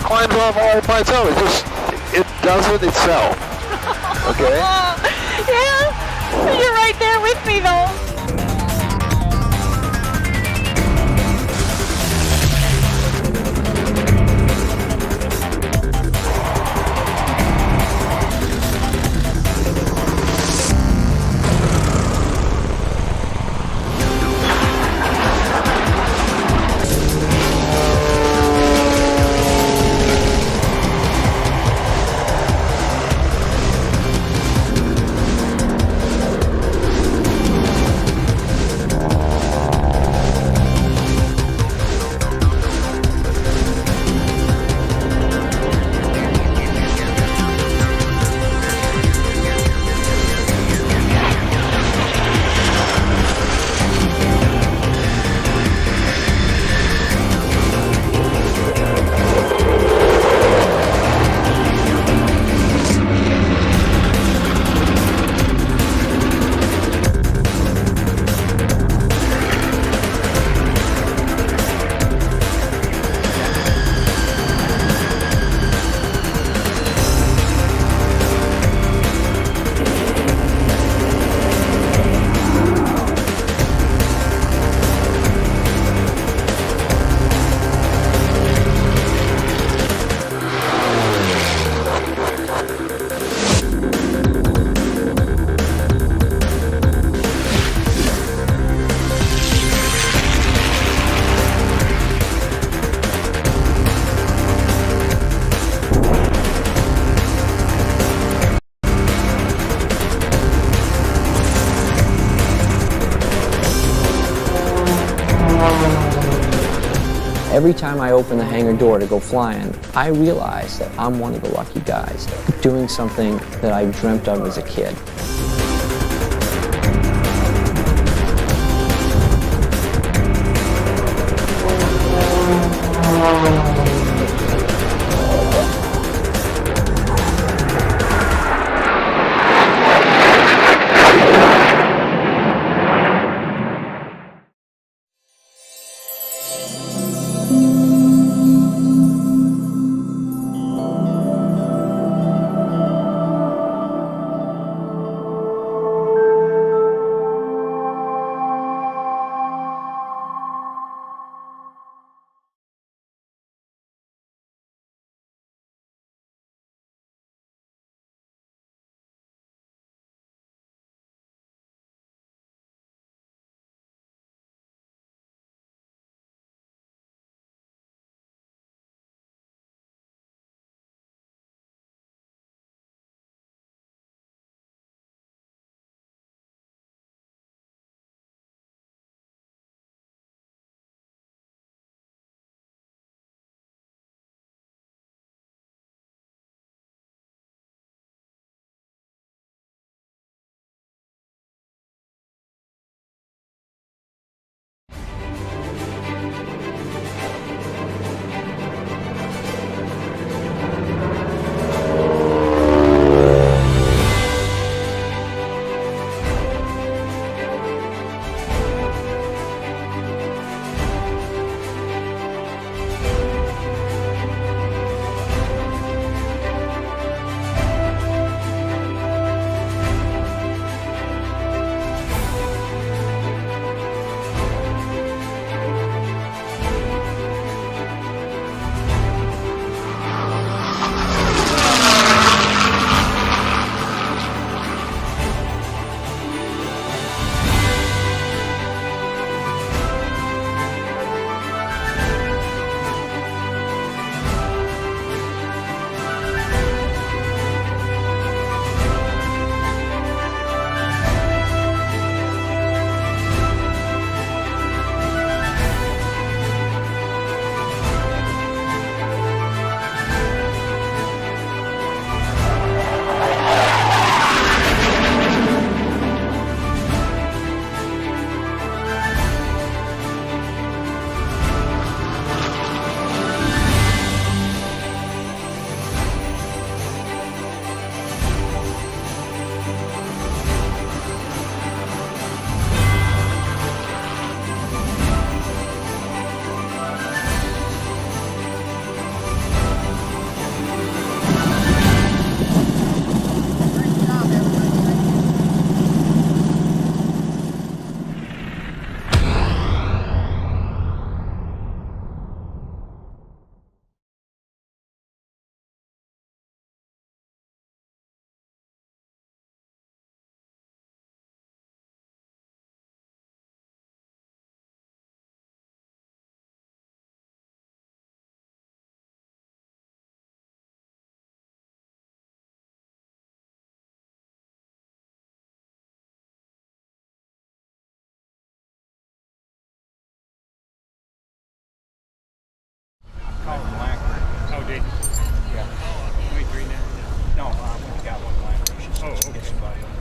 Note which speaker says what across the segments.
Speaker 1: climbs off all by itself. It does it itself. Okay?
Speaker 2: Yeah, you're right there with me though.
Speaker 3: Every time I open the hangar door to go flying, I realize that I'm one of the lucky guys doing something that I dreamt of as a kid.
Speaker 4: Oh, did you? Yeah. 23 now? No, we got one blank. Oh, okay. Get somebody over.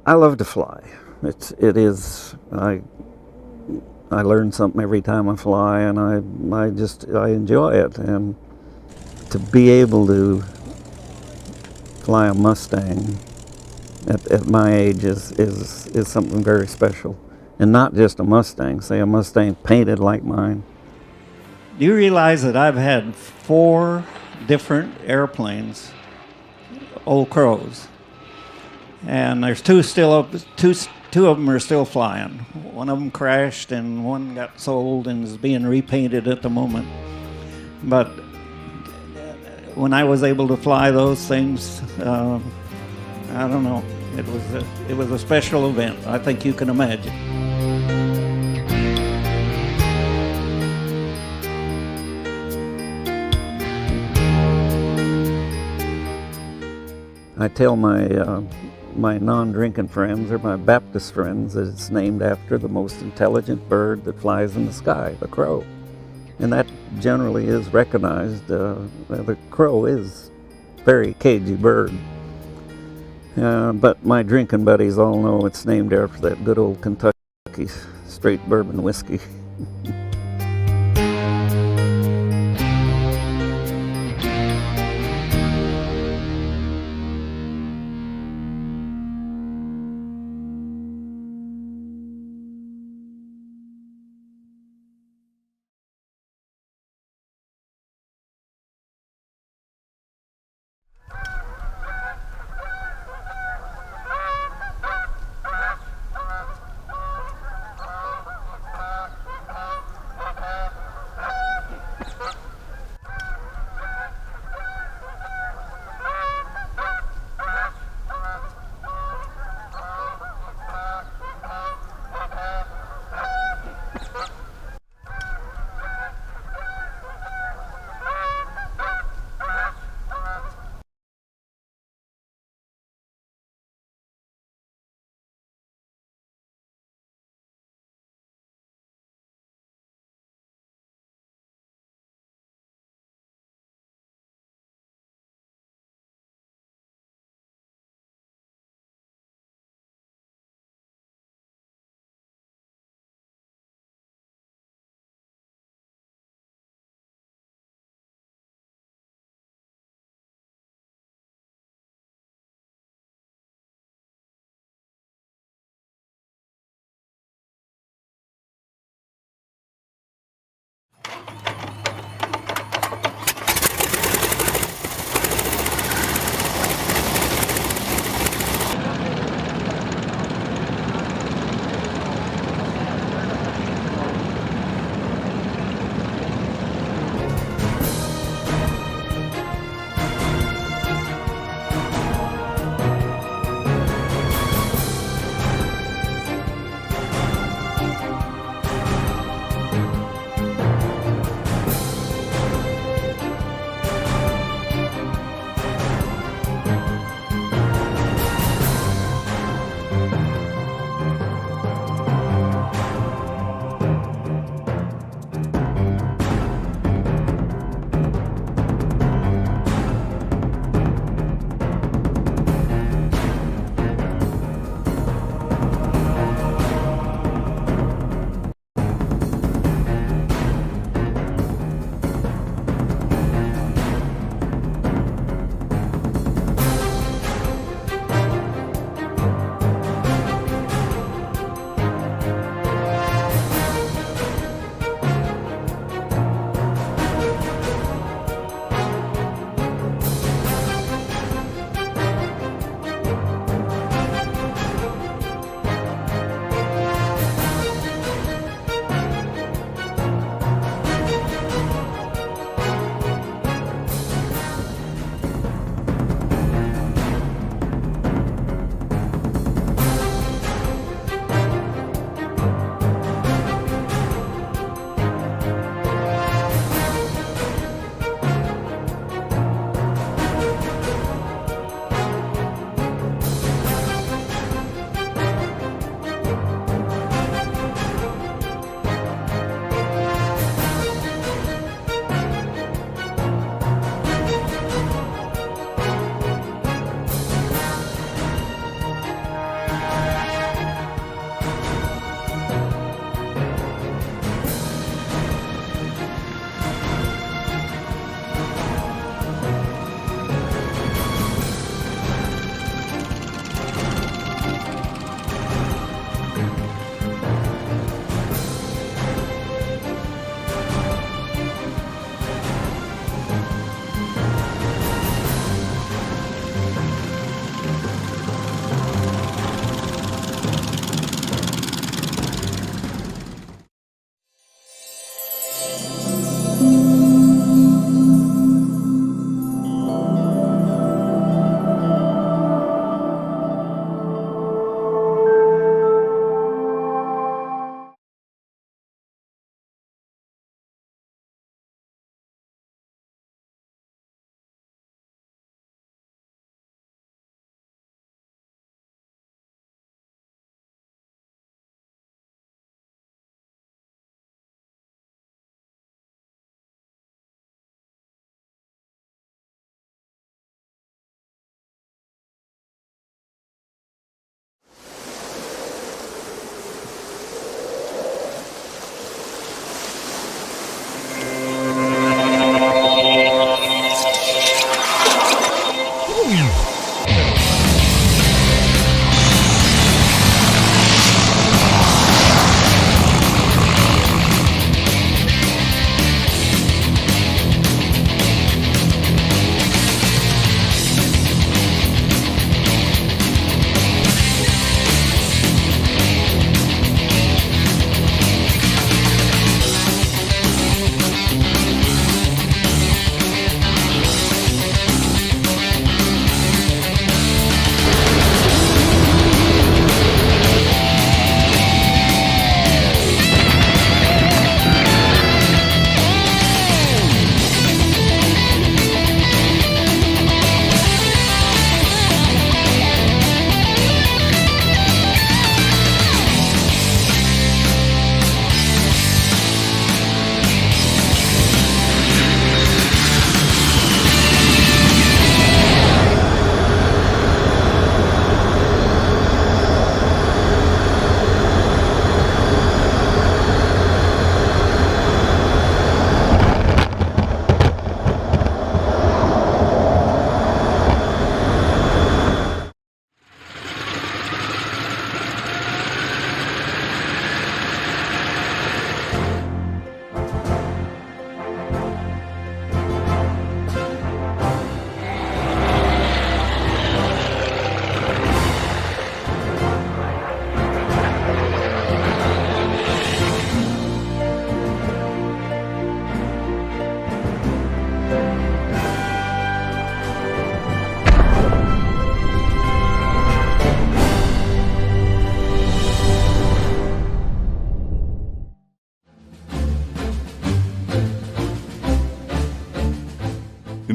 Speaker 5: I love to fly. I learn something every time I fly, and I enjoy it. And to be able to fly a Mustang at my age is something very special. And not just a Mustang, say a Mustang painted like mine.
Speaker 6: Do you realize that I've had 4 different airplanes, Old Crows, and there's 2 still up, two of them are still flying. One of them crashed and one got sold and is being repainted at the moment. But when I was able to fly those things, I don't know, it was a special event. I think you can imagine.
Speaker 5: I tell my non-drinking friends or my Baptist friends that it's named after the most intelligent bird that flies in the sky, the crow. And that generally is recognized. The crow is a very cagey bird. But my drinking buddies all know it's named after that good old Kentucky straight bourbon whiskey.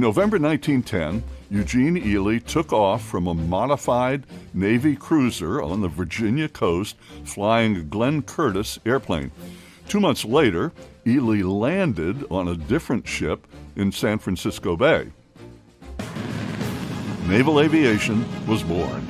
Speaker 7: In November 1910, Eugene Ely took off from a modified Navy cruiser on the Virginia coast, flying a Glenn Curtiss airplane. 2 months later, Ely landed on a different ship in San Francisco Bay. Naval aviation was born.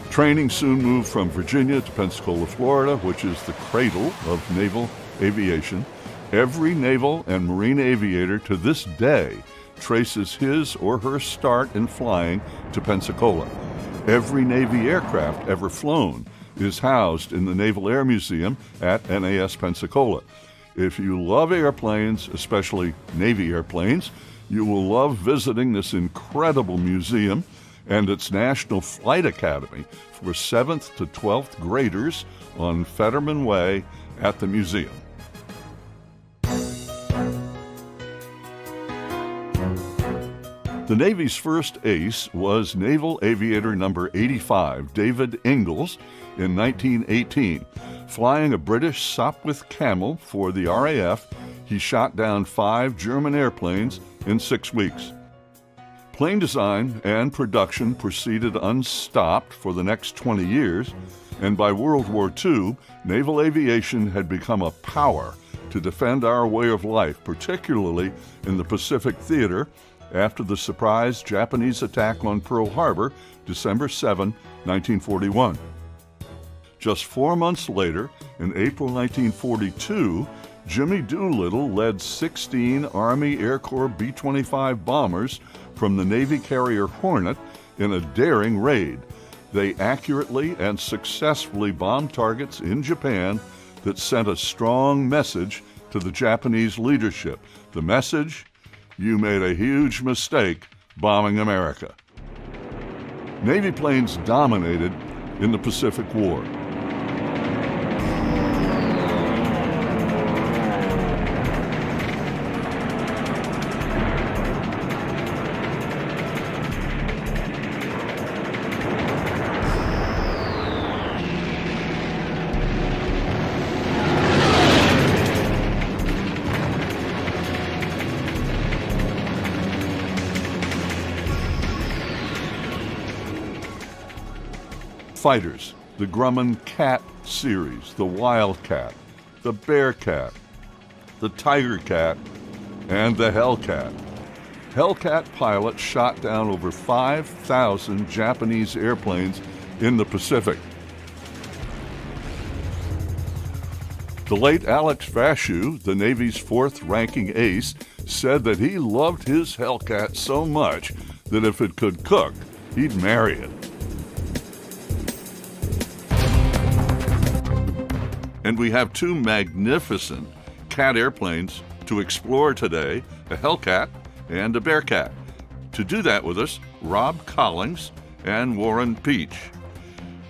Speaker 7: Training soon moved from Virginia to Pensacola, Florida, which is the cradle of naval aviation. Every naval and marine aviator to this day traces his or her start in flying to Pensacola. Every Navy aircraft ever flown is housed in the Naval Air Museum at NAS Pensacola. If you love airplanes, especially Navy airplanes, you will love visiting this incredible museum and its National Flight Academy for 7th to 12th graders on Fetterman Way at the museum. The Navy's first ace was Naval Aviator number 85, David Ingalls, in 1918. Flying a British Sopwith Camel for the RAF, he shot down 5 German airplanes in 6 weeks. Plane design and production proceeded unstopped for the next 20 years, and by World War II, naval aviation had become a power to defend our way of life, particularly in the Pacific Theater, after the surprise Japanese attack on Pearl Harbor, December 7, 1941. Just 4 months later, in April 1942, Jimmy Doolittle led 16 Army Air Corps B-25 bombers from the Navy carrier Hornet in a daring raid. They accurately and successfully bombed targets in Japan that sent a strong message to the Japanese leadership. The message: you made a huge mistake bombing America. Navy planes dominated in the Pacific War. Fighters, the Grumman Cat series, the Wildcat, the Bearcat, the Tiger Cat, and the Hellcat. Hellcat pilots shot down over 5,000 Japanese airplanes in the Pacific. The late Alex Vashew, the Navy's 4th-ranking ace, said that he loved his Hellcat so much that if it could cook, he'd marry it. And we have 2 magnificent Cat airplanes to explore today, a Hellcat and a Bearcat. To do that with us, Rob Collins and Warren Peach.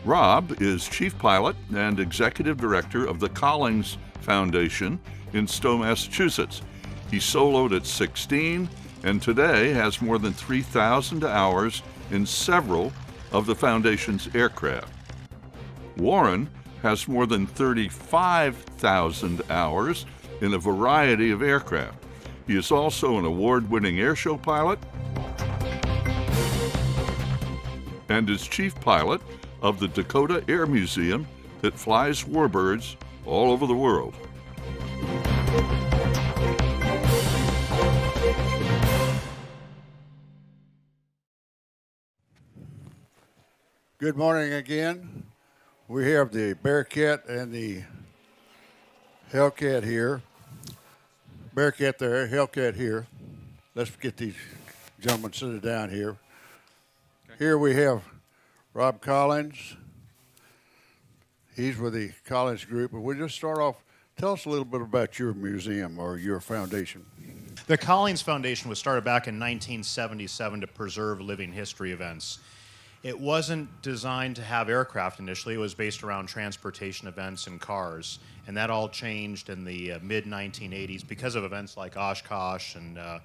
Speaker 7: Rob is Chief Pilot and Executive Director of the Collins Foundation in Stowe, Massachusetts. He soloed at 16 and today has more than 3,000 hours in several of the Foundation's aircraft. Warren has more than 35,000 hours in a variety of aircraft. He is also an award-winning airshow pilot and is chief pilot of the Dakota Air Museum that flies Warbirds all over the world.
Speaker 8: Good morning again. We have the Bearcat and the Hellcat here. Bearcat there, Hellcat here. Let's get these gentlemen seated down here. Okay. Here we have Rob Collins. He's with the Collins Group. And we'll just start off, tell us a little bit about your museum or your foundation.
Speaker 9: The Collins Foundation was started back in 1977 to preserve living history events. It wasn't designed to have aircraft initially. It was based around transportation events and cars. And that all changed in the mid-1980s because of events like Oshkosh and the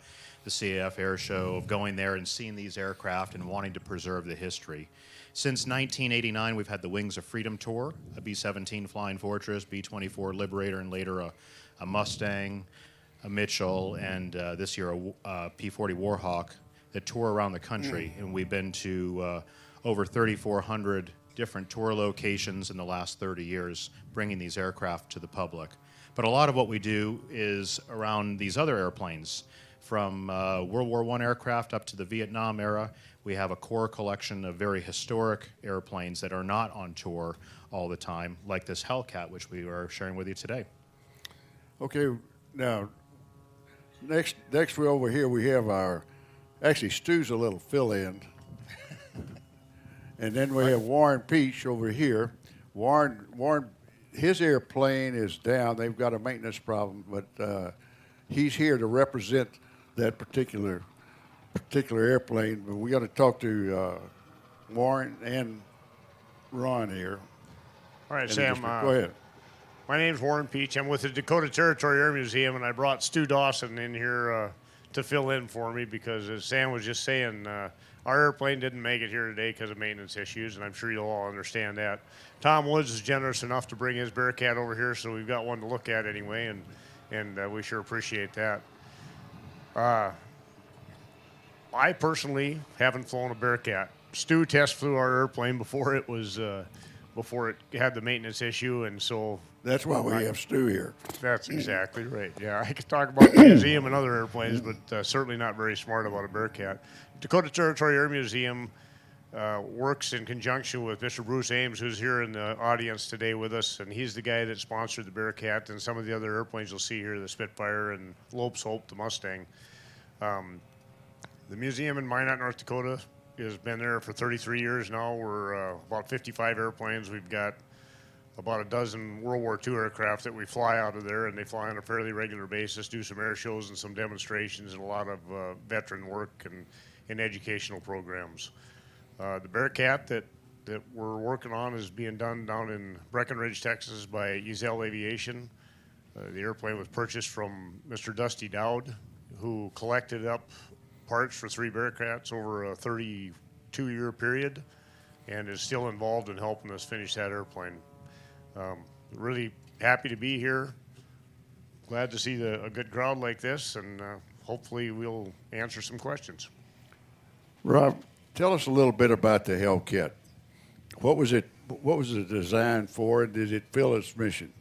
Speaker 9: CAF Air Show, of going there and seeing these aircraft and wanting to preserve the history. Since 1989, we've had the Wings of Freedom Tour, a B-17 Flying Fortress, B-24 Liberator, and later a Mustang, a Mitchell, and this year a P-40 Warhawk that tour around the country. And we've been to over 3,400 different tour locations in the last 30 years, bringing these aircraft to the public. But a lot of what we do is around these other airplanes. From World War I aircraft up to the Vietnam era, we have a core collection of very historic airplanes that are not on tour all the time, like this Hellcat, which we are sharing with you today.
Speaker 8: Okay, now, next we're over here, we have our, actually Stu's a little fill-in. And then we have Warren Peach over here. Warren, his airplane is down. They've got a maintenance problem, but he's here to represent that particular airplane. But we got to talk to Warren and Ron here.
Speaker 10: All right,
Speaker 8: And
Speaker 10: Sam.
Speaker 8: go ahead.
Speaker 10: My name's Warren Peach. I'm with the Dakota Territory Air Museum, and I brought Stu Dawson in here to fill in for me because, as Sam was just saying, our airplane didn't make it here today because of maintenance issues, and I'm sure you'll all understand that. Tom Woods is generous enough to bring his Bearcat over here, so we've got one to look at anyway, and we sure appreciate that. I personally haven't flown a Bearcat. Stu test flew our airplane before it was before it had the maintenance issue, and so
Speaker 8: That's why we have Stu here.
Speaker 10: that's exactly right. Yeah, I could talk about the museum and other airplanes, but certainly not very smart about a Bearcat. Dakota Territory Air Museum works in conjunction with Mr. Bruce Ames, who's here in the audience today with us, and he's the guy that sponsored the Bearcat and some of the other airplanes you'll see here, the Spitfire and Lopes Hope, the Mustang. The museum in Minot, North Dakota has been there for 33 years now. We're about 55 airplanes. We've got about a dozen World War II aircraft that we fly out of there, and they fly on a fairly regular basis, do some air shows and some demonstrations and a lot of veteran work and educational programs. The Bearcat that we're working on is being done down in Breckenridge, Texas by Ezel Aviation. The airplane was purchased from Mr. Dusty Dowd, who collected up parts for 3 Bearcats over a 32-year period and is still involved in helping us finish that airplane. Really happy to be here. Glad to see a good crowd like this, and hopefully we'll answer some questions.
Speaker 8: Rob, tell us a little bit about the Hellcat. What was it designed for? Did it fill its mission?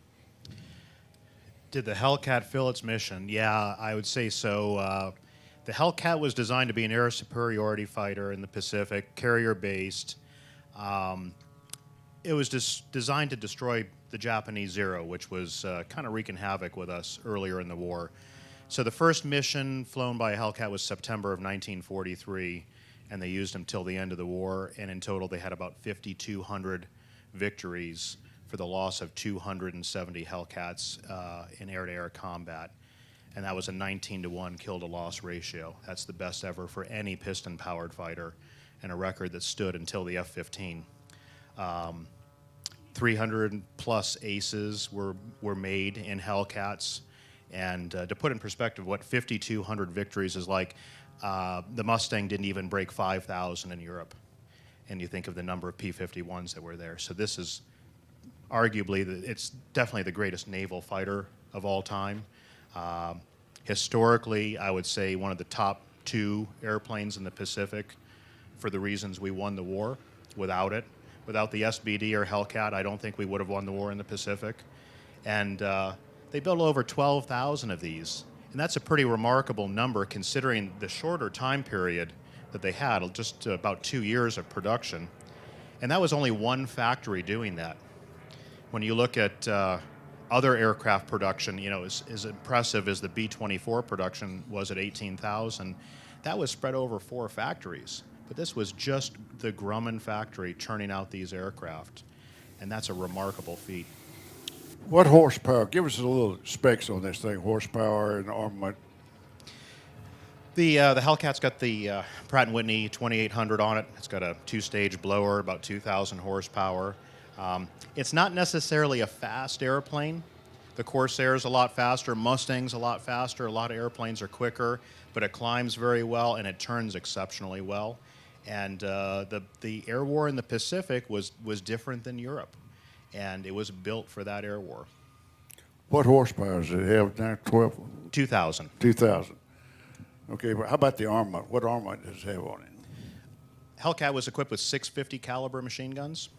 Speaker 9: Did the Hellcat fill its mission? Yeah, I would say so. The Hellcat was designed to be an air superiority fighter in the Pacific, carrier-based. It was designed to destroy the Japanese Zero, which was kind of wreaking havoc with us earlier in the war. So the first mission flown by a Hellcat was September of 1943, and they used them till the end of the war, and in total they had about 5,200 victories for the loss of 270 Hellcats in air-to-air combat. And that was a 19-to-1 kill-to-loss ratio. That's the best ever for any piston-powered fighter, and a record that stood until the F-15. 300-plus aces were made in Hellcats. And to put in perspective what 5,200 victories is like, the Mustang didn't even break 5,000 in Europe. And you think of the number of P-51s that were there. So this is arguably, it's definitely the greatest naval fighter of all time. Historically, I would say one of the top 2 airplanes in the Pacific for the reasons we won the war. Without it, without the SBD or Hellcat, I don't think we would have won the war in the Pacific. And they built over 12,000 of these. And that's a pretty remarkable number considering the shorter time period that they had, just about 2 years of production. And that was only one factory doing that. When you look at other aircraft production, you know, as impressive as the B-24 production was at 18,000, that was spread over 4 factories. But this was just the Grumman factory churning out these aircraft, and that's a remarkable feat.
Speaker 8: What horsepower? Give us a little specs on this thing, horsepower and armament.
Speaker 9: The Hellcat's got the Pratt & Whitney 2800 on it. It's got a 2-stage blower, about 2,000 horsepower. It's not necessarily a fast airplane. The Corsair's a lot faster, Mustang's a lot faster, a lot of airplanes are quicker, but it climbs very well and it turns exceptionally well. And the air war in the Pacific was different than Europe, and it was built for that air war.
Speaker 8: What horsepower does it have now? 12?
Speaker 9: 2,000.
Speaker 8: 2,000. Okay, but how about the armament? What armament does it have on it?
Speaker 9: Hellcat was equipped with 650 caliber machine guns,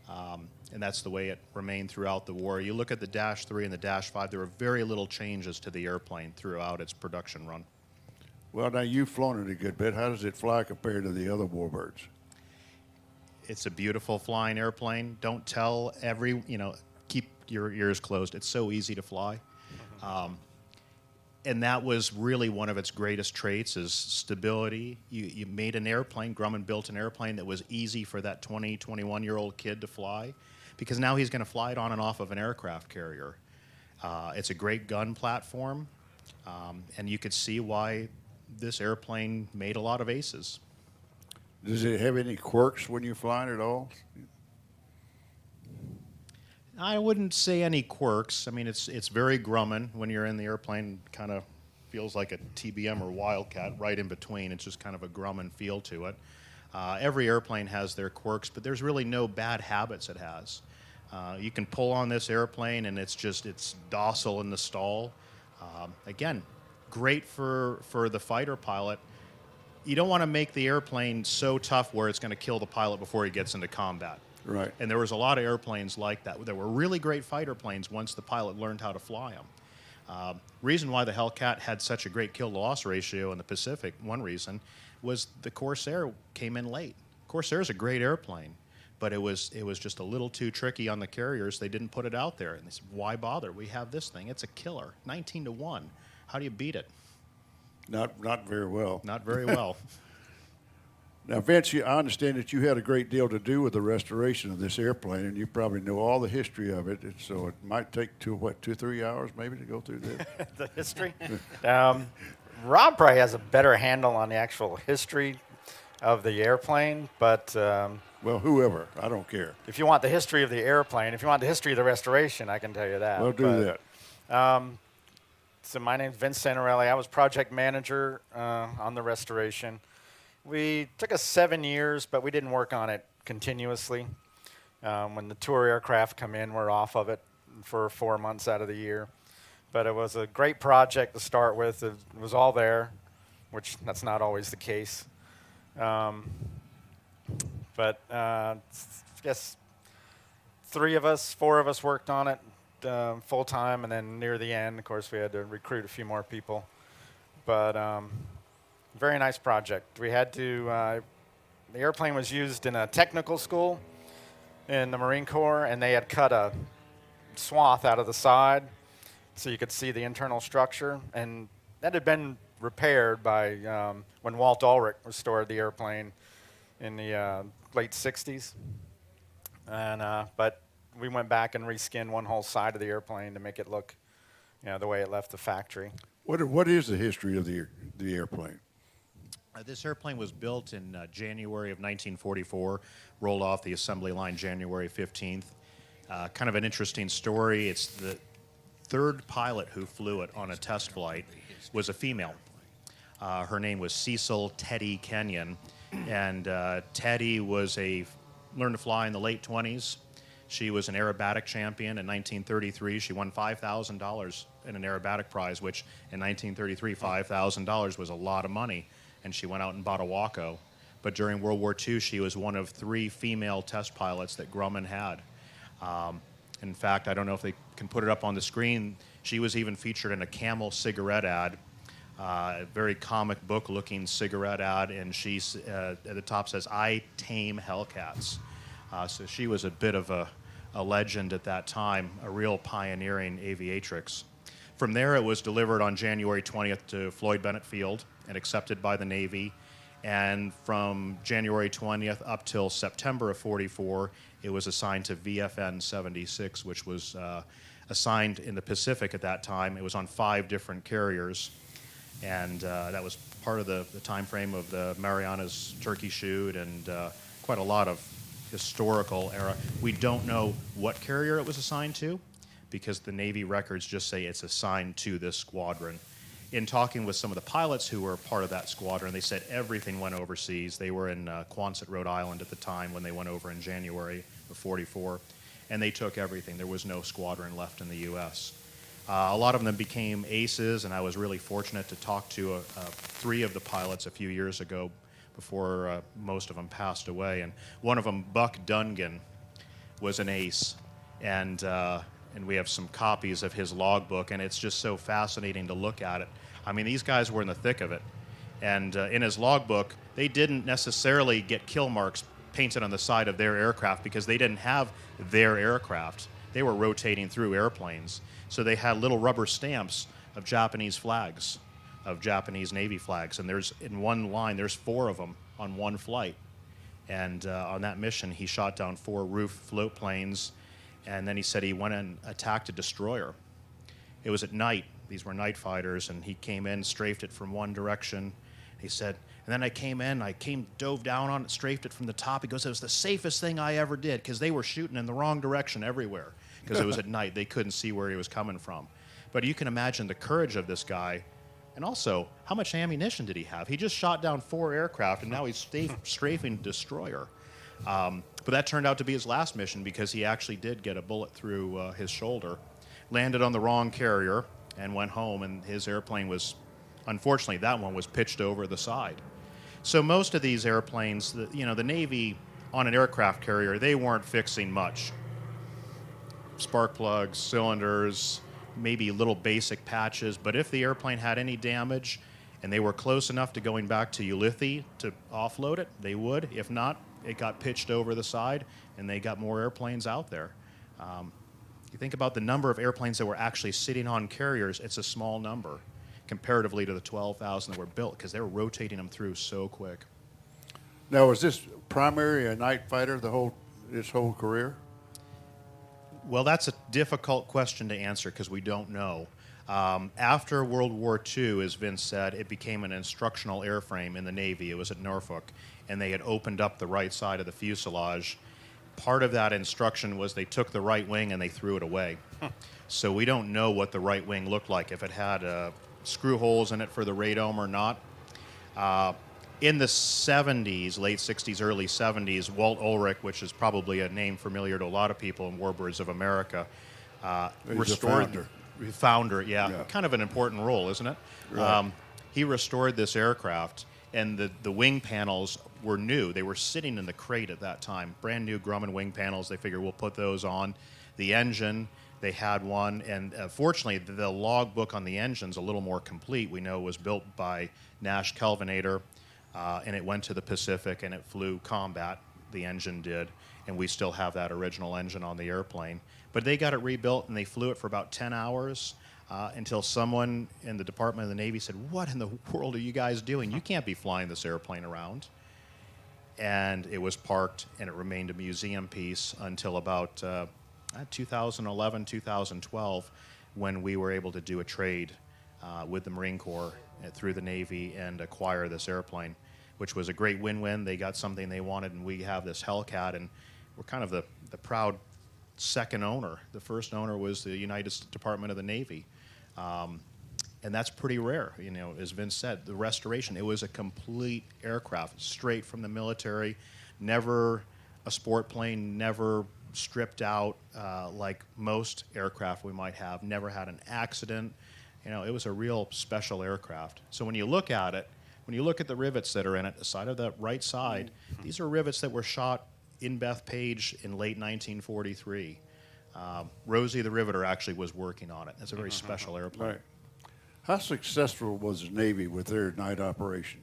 Speaker 9: and that's the way it remained throughout the war. You look at the Dash 3 and the Dash 5, there were very little changes to the airplane throughout its production run.
Speaker 8: Well, now you've flown it a good bit. How does it fly compared to the other Warbirds?
Speaker 9: It's a beautiful flying airplane. Don't tell keep your ears closed. It's so easy to fly. And that was really one of its greatest traits is stability. You made an airplane, Grumman built an airplane that was easy for that 20, 21-year-old kid to fly because now he's going to fly it on and off of an aircraft carrier. It's a great gun platform, and you could see why this airplane made a lot of aces.
Speaker 8: Does it have any quirks when you're flying at all?
Speaker 9: I wouldn't say any quirks. I mean, it's very Grumman when you're in the airplane. Kind of feels like a TBM or Wildcat right in between. It's just kind of a Grumman feel to it. Every airplane has their quirks, but there's really no bad habits it has. You can pull on this airplane and it's docile in the stall. Again, great for the fighter pilot. You don't want to make the airplane so tough where it's going to kill the pilot before he gets into combat.
Speaker 8: Right.
Speaker 9: And there was a lot of airplanes like that. There were really great fighter planes once the pilot learned how to fly them. Reason why the Hellcat had such a great kill-to-loss ratio in the Pacific, one reason, was the Corsair came in late. Corsair's a great airplane, but it was just a little too tricky on the carriers. They didn't put it out there. And they said, why bother? We have this thing. It's a killer. 19-1. How do you beat it?
Speaker 8: Not very well.
Speaker 9: Not very well.
Speaker 8: Now, Vince, I understand that you had a great deal to do with the restoration of this airplane, and you probably know all the history of it. And so it might take 2-3 hours maybe to go through this.
Speaker 11: The history? Rob probably has a better handle on the actual history of the airplane, but...
Speaker 8: well, whoever. I don't care.
Speaker 11: If you want the history of the airplane, if you want the history of the restoration, I can tell you that.
Speaker 8: Well, do that.
Speaker 11: So my name's Vince Santarelli. I was project manager on the restoration. We took us 7 years, but we didn't work on it continuously. When the tour aircraft come in, we're off of it for 4 months out of the year. But it was a great project to start with. It was all there, which that's not always the case. But I guess 4 of us worked on it full time, and then near the end, of course, we had to recruit a few more people. But very nice project. We had to, the airplane was used in a technical school in the Marine Corps, and they had cut a swath out of the side so you could see the internal structure. And that had been repaired by when Walt Ulrich restored the airplane in the late 60s. And, but we went back and reskinned one whole side of the airplane to make it look, the way it left the factory.
Speaker 8: What is the history of the airplane?
Speaker 9: This airplane was built in January of 1944, rolled off the assembly line January 15th. Kind of an interesting story. It's the third pilot who flew it on a test flight was a female. Her name was Cecil Teddy Kenyon, and Teddy learned to fly in the late 20s. She was an aerobatic champion in 1933. She won $5,000 in an aerobatic prize, which in 1933, $5,000 was a lot of money. And she went out and bought a Waco. But during World War II, she was one of 3 female test pilots that Grumman had. In fact, I don't know if they can put it up on the screen. She was even featured in a Camel cigarette ad, a very comic book looking cigarette ad, and she's at the top says, "I tame Hellcats." So she was a bit of a legend at that time, a real pioneering aviatrix. From there, it was delivered on January 20th to Floyd Bennett Field and accepted by the Navy. And from January 20th up till September of 44, it was assigned to VFN 76, which was assigned in the Pacific at that time. It was on 5 different carriers. And that was part of the time frame of the Marianas Turkey Shoot and quite a lot of historical era. We don't know what carrier it was assigned to, because the Navy records just say it's assigned to this squadron. In talking with some of the pilots who were part of that squadron, they said everything went overseas. They were in Quonset, Rhode Island at the time when they went over in January of 44, and they took everything. There was no squadron left in the U.S. A lot of them became aces, and I was really fortunate to talk to 3 of the pilots a few years ago before most of them passed away. And one of them, Buck Dungan, was an ace, and we have some copies of his logbook, and it's just so fascinating to look at it. I mean, these guys were in the thick of it. And in his logbook, they didn't necessarily get kill marks painted on the side of their aircraft because they didn't have their aircraft. They were rotating through airplanes. So they had little rubber stamps of Japanese flags, of Japanese Navy flags. And there's, in one line, there's 4 of them on one flight. And on that mission, he shot down 4 roof float planes. And then he said he went and attacked a destroyer. It was at night. These were night fighters. And he came in, strafed it from one direction. He said, and then I dove down on it, strafed it from the top. He goes, it was the safest thing I ever did because they were shooting in the wrong direction everywhere because it was at night. They couldn't see where he was coming from. But you can imagine the courage of this guy. And also, how much ammunition did he have? He just shot down 4 aircraft, and now he's strafing a destroyer. But that turned out to be his last mission because he actually did get a bullet through his shoulder, landed on the wrong carrier, and went home, and his airplane was, unfortunately, that one was pitched over the side. So most of these airplanes, the Navy on an aircraft carrier, they weren't fixing much. Spark plugs, cylinders, maybe little basic patches, but if the airplane had any damage and they were close enough to going back to Ulithi to offload it, they would. If not, it got pitched over the side and they got more airplanes out there. You think about the number of airplanes that were actually sitting on carriers, it's a small number comparatively to the 12,000 that were built because they were rotating them through so quick.
Speaker 8: Now, was this primary a night fighter his whole career?
Speaker 9: Well, that's a difficult question to answer because we don't know. After World War II, as Vince said, it became an instructional airframe in the Navy. It was at Norfolk, and they had opened up the right side of the fuselage. Part of that instruction was they took the right wing and they threw it away. So we don't know what the right wing looked like, if it had screw holes in it for the radome or not. In the 70s, late 60s, early 70s, Walt Ulrich, which is probably a name familiar to a lot of people in Warbirds of America, restored
Speaker 8: the
Speaker 9: founder, yeah, kind of an important role, isn't it?
Speaker 8: Right.
Speaker 9: He restored this aircraft, and the wing panels were new. They were sitting in the crate at that time, brand new Grumman wing panels. They figured we'll put those on. The engine, they had one, and fortunately, the logbook on the engine's a little more complete. We know it was built by Nash Kelvinator, and it went to the Pacific, and it flew combat, the engine did, and we still have that original engine on the airplane. But they got it rebuilt, and they flew it for about 10 hours until someone in the Department of the Navy said, what in the world are you guys doing? You can't be flying this airplane around. And it was parked, and it remained a museum piece until about 2011, 2012, when we were able to do a trade with the Marine Corps through the Navy and acquire this airplane, which was a great win-win. They got something they wanted, and we have this Hellcat, and we're kind of the proud second owner. The first owner was the United States Department of the Navy. And that's pretty rare. As Vince said, the restoration, it was a complete aircraft, straight from the military, never a sport plane, never stripped out like most aircraft we might have, never had an accident. It was a real special aircraft. So when you look at it, when you look at the rivets that are in it, the side of the right side, these are rivets that were shot in Bethpage in late 1943. Rosie the Riveter actually was working on it. It's a very special airplane.
Speaker 8: Right. How successful was the Navy with their night operation?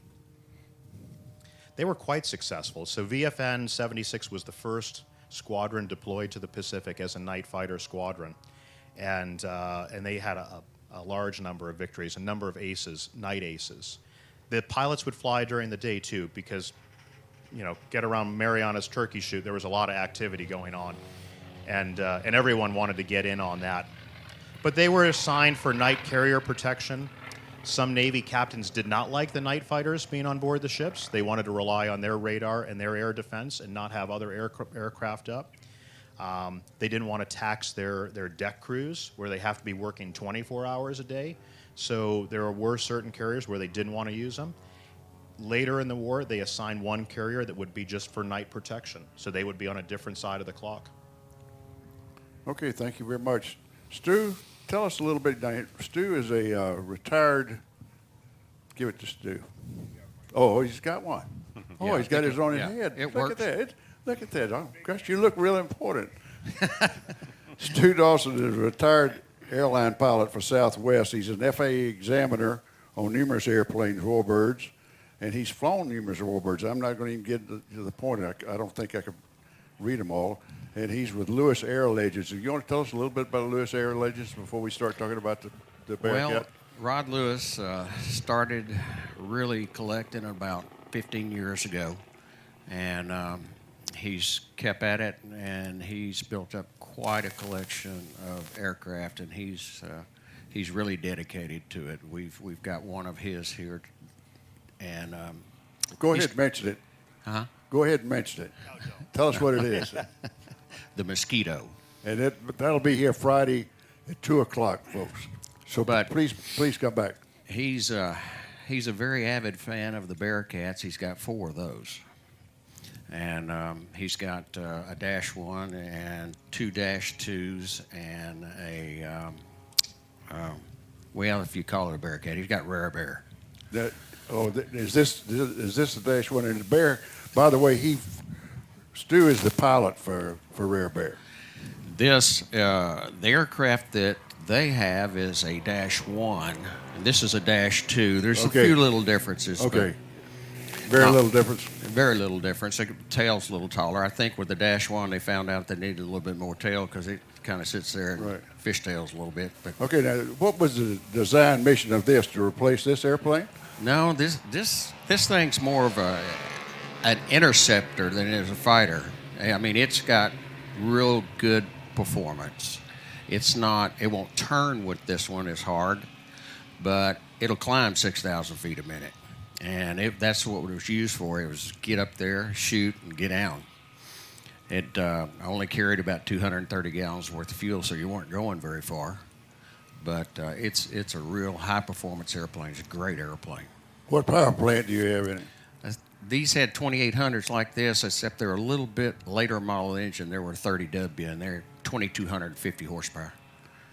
Speaker 9: They were quite successful. So VFN 76 was the first squadron deployed to the Pacific as a night fighter squadron. And they had a large number of victories, a number of aces, night aces. The pilots would fly during the day, too, because, get around Mariana's turkey shoot, there was a lot of activity going on. And everyone wanted to get in on that. But they were assigned for night carrier protection. Some Navy captains did not like the night fighters being on board the ships. They wanted to rely on their radar and their air defense and not have other aircraft up. They didn't want to tax their deck crews, where they have to be working 24 hours a day. So there were certain carriers where they didn't want to use them. Later in the war, they assigned one carrier that would be just for night protection. So they would be on a different side of the clock.
Speaker 8: Okay, thank you very much. Stu, tell us a little bit. Now, Stu is a retired. Give it to Stu. Oh, he's got one. Oh,
Speaker 12: Yeah,
Speaker 8: he's got his on his
Speaker 12: yeah,
Speaker 8: head.
Speaker 12: it
Speaker 8: Look
Speaker 12: works.
Speaker 8: at that. Look at that. Oh, gosh, you look real important. Stu Dawson is a retired airline pilot for Southwest. He's an FAA examiner on numerous airplanes, Warbirds, and he's flown numerous Warbirds. I'm not going to even get to the point. I don't think I could read them all. And he's with Lewis Air Legends. You want to tell us a little bit about Lewis Air Legends before we start talking about the Bearcat?
Speaker 12: Well, Rod Lewis started really collecting about 15 years ago, and he's kept at it, and he's built up quite a collection of aircraft, and he's really dedicated to it. We've got one of his here, and
Speaker 8: go ahead and mention it.
Speaker 12: Huh?
Speaker 8: Go ahead and mention it. Tell us what it is.
Speaker 12: The Mosquito.
Speaker 8: And that'll be here Friday at 2 o'clock, folks. So please come back.
Speaker 12: He's a very avid fan of the Bearcats. He's got 4 of those. And he's got a -1 and 2 -2s and a, well, if you call it a Bearcat, he's got Rare Bear.
Speaker 8: Is this the -1 and the Bear? By the way, Stu is the pilot for Rare Bear.
Speaker 12: This, the aircraft that they have is a -1, and this is a -2. There's a few little differences.
Speaker 8: Okay. Very little difference.
Speaker 12: Very little difference. The tail's a little taller. I think with the -1, they found out they needed a little bit more tail because it kind of sits there and fishtails a little bit. But
Speaker 8: okay, now what was the design mission of this? To replace this airplane?
Speaker 12: no, this thing's more of an interceptor than it is a fighter. I mean, it's got real good performance. It won't turn with this one as hard, but it'll climb 6,000 feet a minute. And that's what it was used for. It was get up there, shoot, and get down. It only carried about 230 gallons worth of fuel, so you weren't going very far. But it's a real high-performance airplane. It's a great airplane.
Speaker 8: What power plant do you have in it?
Speaker 12: These had 2800s like this, except they're a little bit later model engine. There were 30W, and they're 2,250 horsepower.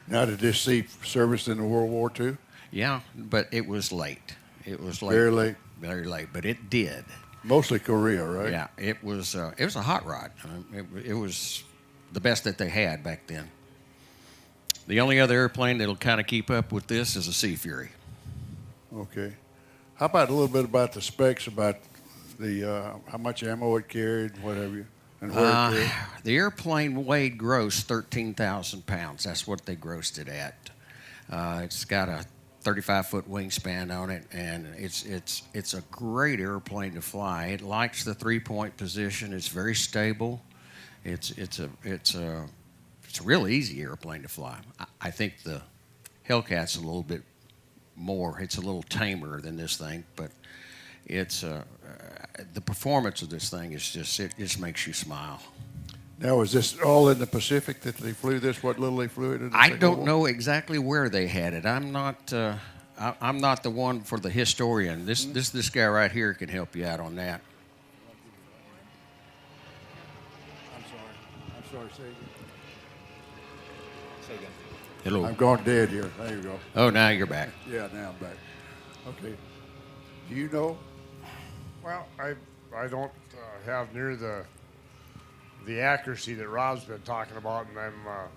Speaker 8: Now, did this see service in the World War II?
Speaker 12: Yeah, but it was late. It was late.
Speaker 8: Very late?
Speaker 12: Very late, but it did.
Speaker 8: Mostly Korea, right?
Speaker 12: Yeah, it was a hot rod. It was the best that they had back then. The only other airplane that'll kind of keep up with this is a Sea Fury.
Speaker 8: Okay. How about a little bit about the specs, about the how much ammo it carried, whatever, and where it carried?
Speaker 12: The airplane weighed gross 13,000 pounds. That's what they grossed it at. It's got a 35-foot wingspan on it, and it's a great airplane to fly. It likes the 3-point position. It's very stable. It's a real easy airplane to fly. I think the Hellcat's a little bit more. It's a little tamer than this thing, but it's the performance of this thing is it just makes you smile.
Speaker 8: Now, is this all in the Pacific that they flew this? What little they flew it in?
Speaker 12: I don't know exactly where they had it. I'm not the one for the historian. This guy right here can help you out on that.
Speaker 8: I'm sorry. Say again.
Speaker 12: Hello.
Speaker 8: I'm gone dead here. There you go.
Speaker 12: Oh, now you're back.
Speaker 8: Yeah, now I'm back. Okay. Do you know?
Speaker 10: Well, I don't have near the accuracy that Rob's been talking about, and I'm a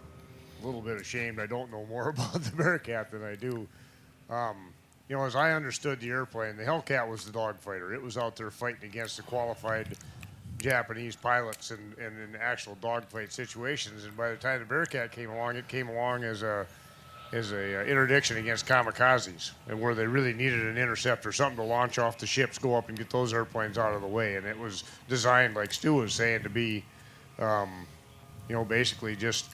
Speaker 10: little bit ashamed I don't know more about the Bearcat than I do. You know, as I understood the airplane, the Hellcat was the dogfighter. It was out there fighting against the qualified Japanese pilots in actual dogfight situations. And by the time the Bearcat came along, it came along as a interdiction against kamikazes, and where they really needed an interceptor, something to launch off the ships, go up and get those airplanes out of the way. And it was designed, like Stu was saying, to be you know, basically just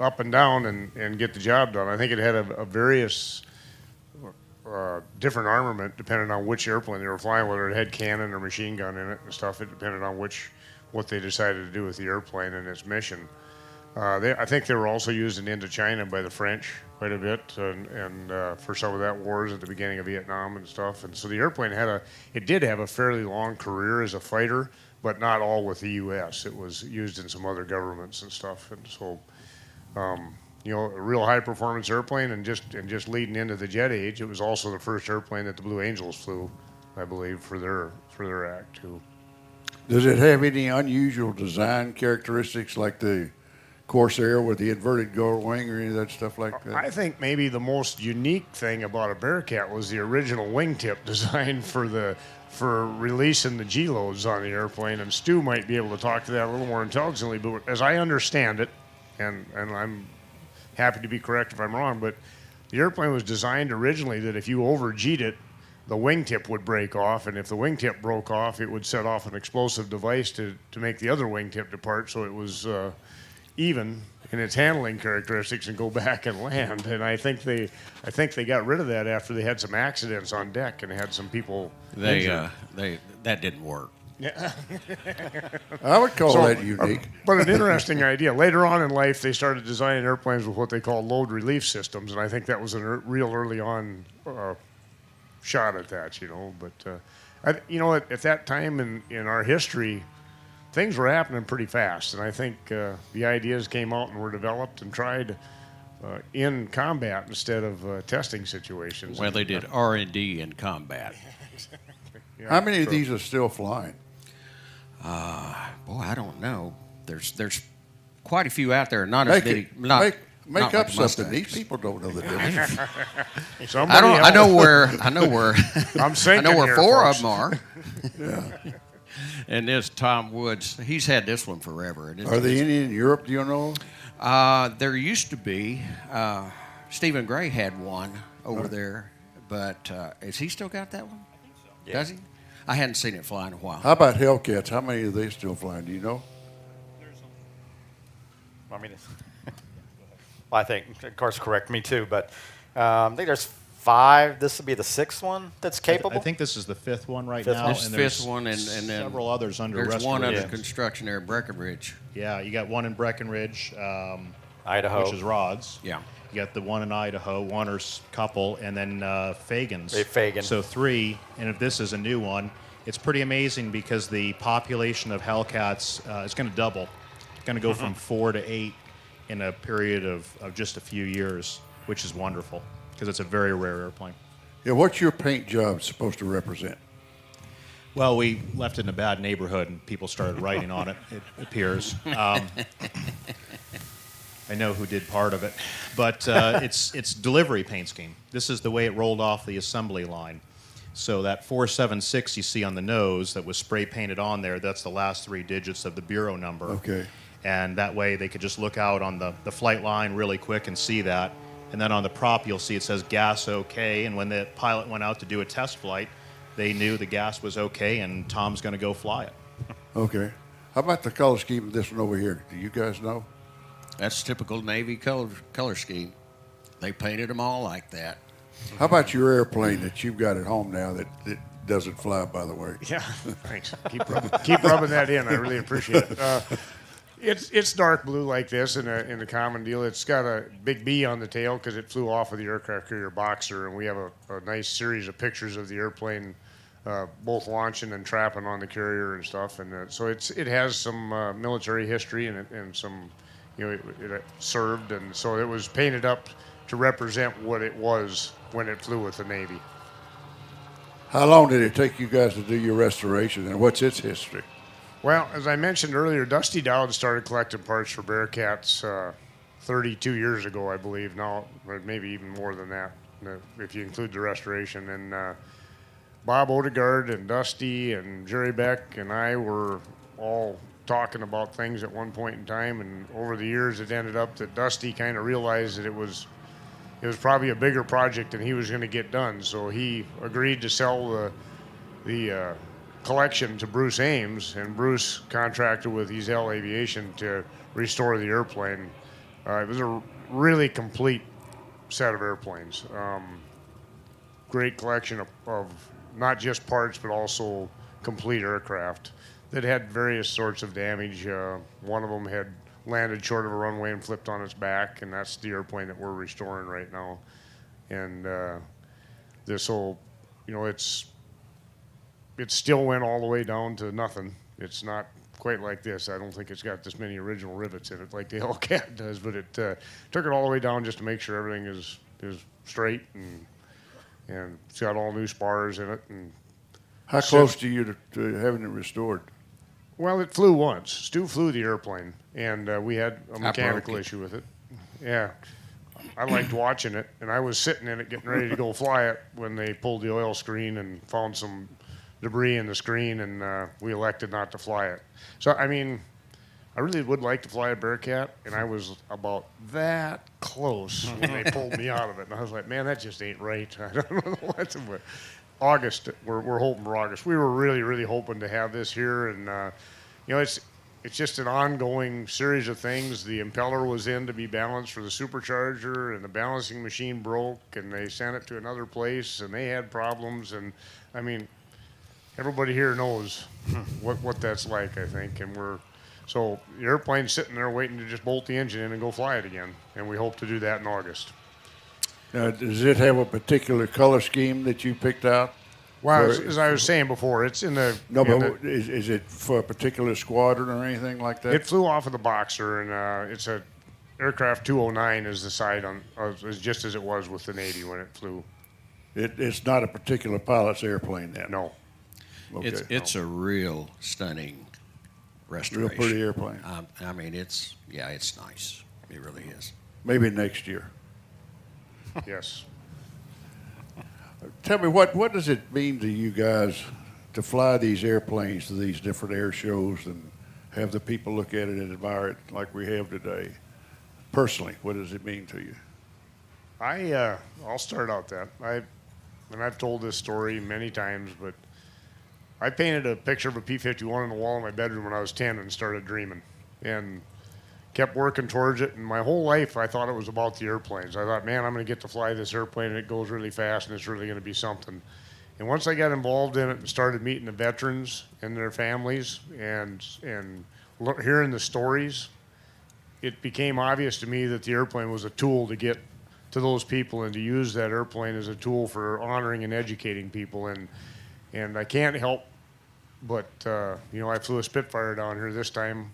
Speaker 10: up and down and get the job done. I think it had a various different armament depending on which airplane they were flying, whether it had cannon or machine gun in it and stuff. It depended on what they decided to do with the airplane and its mission. I think they were also used in Indochina by the French quite a bit, and for some of that wars at the beginning of Vietnam and stuff. And so the airplane did have a fairly long career as a fighter, but not all with the U.S. It was used in some other governments and stuff. And so you know, a real high performance airplane, and just leading into the jet age, it was also the first airplane that the Blue Angels flew, I believe, for their act too.
Speaker 8: Does it have any unusual design characteristics like the Corsair with the inverted gull wing or any of that stuff like that?
Speaker 10: I think maybe the most unique thing about a Bearcat was the original wingtip design for releasing the G-loads on the airplane, and Stu might be able to talk to that a little more intelligently, but as I understand it, and I'm happy to be correct if I'm wrong, but the airplane was designed originally that if you over-G'd it, the wingtip would break off, and if the wingtip broke off, it would set off an explosive device to make the other wingtip depart, so it was even in its handling characteristics and go back and land. And I think they got rid of that after they had some accidents on deck and had some people injured.
Speaker 12: That didn't work.
Speaker 10: Yeah.
Speaker 8: I would call that unique.
Speaker 10: But an interesting idea. Later on in life, they started designing airplanes with what they call load relief systems, and I think that was a real early on shot at that, you know. But, at that time in our history, things were happening pretty fast, and I think the ideas came out and were developed and tried in combat instead of testing situations.
Speaker 12: Well, they did R&D in combat.
Speaker 10: Yeah,
Speaker 8: how many of these are still flying?
Speaker 12: Boy, I don't know. There's quite a few out there. Not as many.
Speaker 8: Make up something. These people don't know the difference.
Speaker 12: I know where.
Speaker 10: I'm saying
Speaker 12: I know where four
Speaker 10: folks.
Speaker 12: of them are.
Speaker 8: Yeah.
Speaker 12: And this Tom Woods, he's had this one forever. And
Speaker 8: Are they any in Europe? Do you know?
Speaker 12: There used to be. Stephen Gray had one over there, but has he still got that one?
Speaker 11: Yeah.
Speaker 12: Does he? I hadn't seen it fly in a while.
Speaker 8: How about Hellcats? How many are they still flying? Do you know?
Speaker 11: I mean, well, I think, of course, correct me too, but I think there's 5. This would be the 6th one that's capable.
Speaker 13: I think this is the 5th one right
Speaker 11: Fifth
Speaker 13: now.
Speaker 11: one.
Speaker 12: This
Speaker 13: and
Speaker 12: fifth
Speaker 13: there's
Speaker 12: one, and then
Speaker 13: several others under
Speaker 12: there's
Speaker 13: restoration.
Speaker 12: one under construction there at Breckenridge.
Speaker 13: Yeah, you got one in Breckenridge,
Speaker 11: Idaho.
Speaker 13: which is Rods.
Speaker 12: Yeah.
Speaker 13: You got the one in Idaho, one or couple, and then Fagan's.
Speaker 11: Fagan.
Speaker 13: So 3, and if this is a new one, it's pretty amazing because the population of Hellcats is going to double. It's going to go from 4 to 8 in a period of just a few years, which is wonderful because it's a very rare airplane.
Speaker 8: Yeah, what's your paint job supposed to represent?
Speaker 13: Well, we left it in a bad neighborhood, and people started writing on it, it appears. I know who did part of it. But it's delivery paint scheme. This is the way it rolled off the assembly line. So that 476 you see on the nose that was spray painted on there, that's the last 3 digits of the bureau number.
Speaker 8: Okay.
Speaker 13: And that way they could just look out on the flight line really quick and see that. And then on the prop, you'll see it says gas okay. And when the pilot went out to do a test flight, they knew the gas was okay, and Tom's going to go fly it.
Speaker 8: Okay. How about the color scheme of this one over here? Do you guys know?
Speaker 12: That's typical Navy color scheme. They painted them all like that.
Speaker 8: How about your airplane that you've got at home now that doesn't fly, by the way?
Speaker 10: Yeah, thanks. Keep rubbing that in. I really appreciate it. It's dark blue like this in the common deal. It's got a big B on the tail because it flew off of the aircraft carrier Boxer, and we have a nice series of pictures of the airplane both launching and trapping on the carrier and stuff. And so it has some military history and some, it served, and so it was painted up to represent what it was when it flew with the Navy.
Speaker 8: How long did it take you guys to do your restoration, and what's its history?
Speaker 10: Well, as I mentioned earlier, Dusty Dowd started collecting parts for Bearcats 32 years ago, I believe. Now, or maybe even more than that, if you include the restoration. And Bob Odegaard and Dusty and Jerry Beck and I were all talking about things at one point in time. And over the years, it ended up that Dusty kind of realized that it was probably a bigger project than he was going to get done. So he agreed to sell the collection to Bruce Ames, and Bruce contracted with Ezel Aviation to restore the airplane. It was a really complete set of airplanes. Great collection of not just parts, but also complete aircraft that had various sorts of damage. One of them had landed short of a runway and flipped on its back, and that's the airplane that we're restoring right now. And this whole, it still went all the way down to nothing. It's not quite like this. I don't think it's got this many original rivets in it like the Hellcat does, but it took it all the way down just to make sure everything is straight, and it's got all new spars in it. And
Speaker 8: how close to you to having it restored?
Speaker 10: Well, it flew once. Stu flew the airplane, and we had a mechanical issue with it. Yeah. I liked watching it, and I was sitting in it getting ready to go fly it when they pulled the oil screen and found some debris in the screen, and we elected not to fly it. So, I mean, I really would like to fly a Bearcat, and I was about that close when they pulled me out of it. And I was like, man, that just ain't right. I don't know what to do. August, we're hoping for August. We were really, really hoping to have this here, and, you know, it's just an ongoing series of things. The impeller was in to be balanced for the supercharger, and the balancing machine broke, and they sent it to another place, and they had problems. And, I mean, everybody here knows what that's like, I think. And so the airplane's sitting there waiting to just bolt the engine in and go fly it again, and we hope to do that in August.
Speaker 8: Now, does it have a particular color scheme that you picked out?
Speaker 10: Well, as I was saying before, it's in the...
Speaker 8: No, but is it for a particular squadron or anything like that?
Speaker 10: It flew off of the Boxer, and it's a aircraft 209 is the side on, just as it was with the Navy when it flew.
Speaker 8: It's not a particular pilot's airplane then?
Speaker 10: No.
Speaker 8: Okay.
Speaker 12: It's a real stunning restoration.
Speaker 8: Real pretty airplane.
Speaker 12: I mean, it's nice. It really is.
Speaker 8: Maybe next year.
Speaker 10: Yes.
Speaker 8: Tell me, what does it mean to you guys to fly these airplanes to these different air shows and have the people look at it and admire it like we have today? Personally, what does it mean to you?
Speaker 10: I'll start out that. I've told this story many times, but I painted a picture of a P-51 on the wall in my bedroom when I was 10 and started dreaming, and kept working towards it. And my whole life, I thought it was about the airplanes. I thought, man, I'm going to get to fly this airplane, and it goes really fast, and it's really going to be something. And once I got involved in it and started meeting the veterans and their families and hearing the stories, it became obvious to me that the airplane was a tool to get to those people and to use that airplane as a tool for honoring and educating people. And I can't help but, I flew a Spitfire down here this time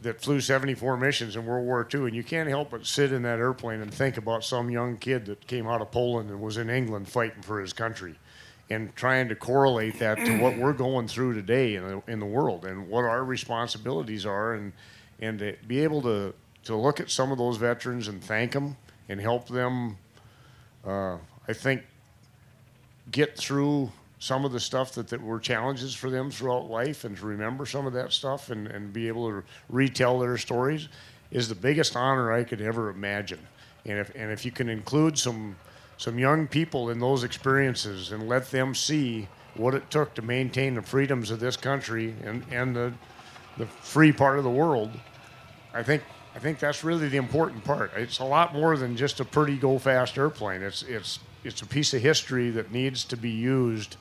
Speaker 10: that flew 74 missions in World War II, and you can't help but sit in that airplane and think about some young kid that came out of Poland and was in England fighting for his country, and trying to correlate that to what we're going through today in the world and what our responsibilities are, and to be able to look at some of those veterans and thank them and help them, I think, get through some of the stuff that were challenges for them throughout life, and to remember some of that stuff and be able to retell their stories is the biggest honor I could ever imagine. And if you can include some young people in those experiences and let them see what it took to maintain the freedoms of this country and the free part of the world, I think that's really the important part. It's a lot more than just a pretty go-fast airplane. It's a piece of history that needs to be used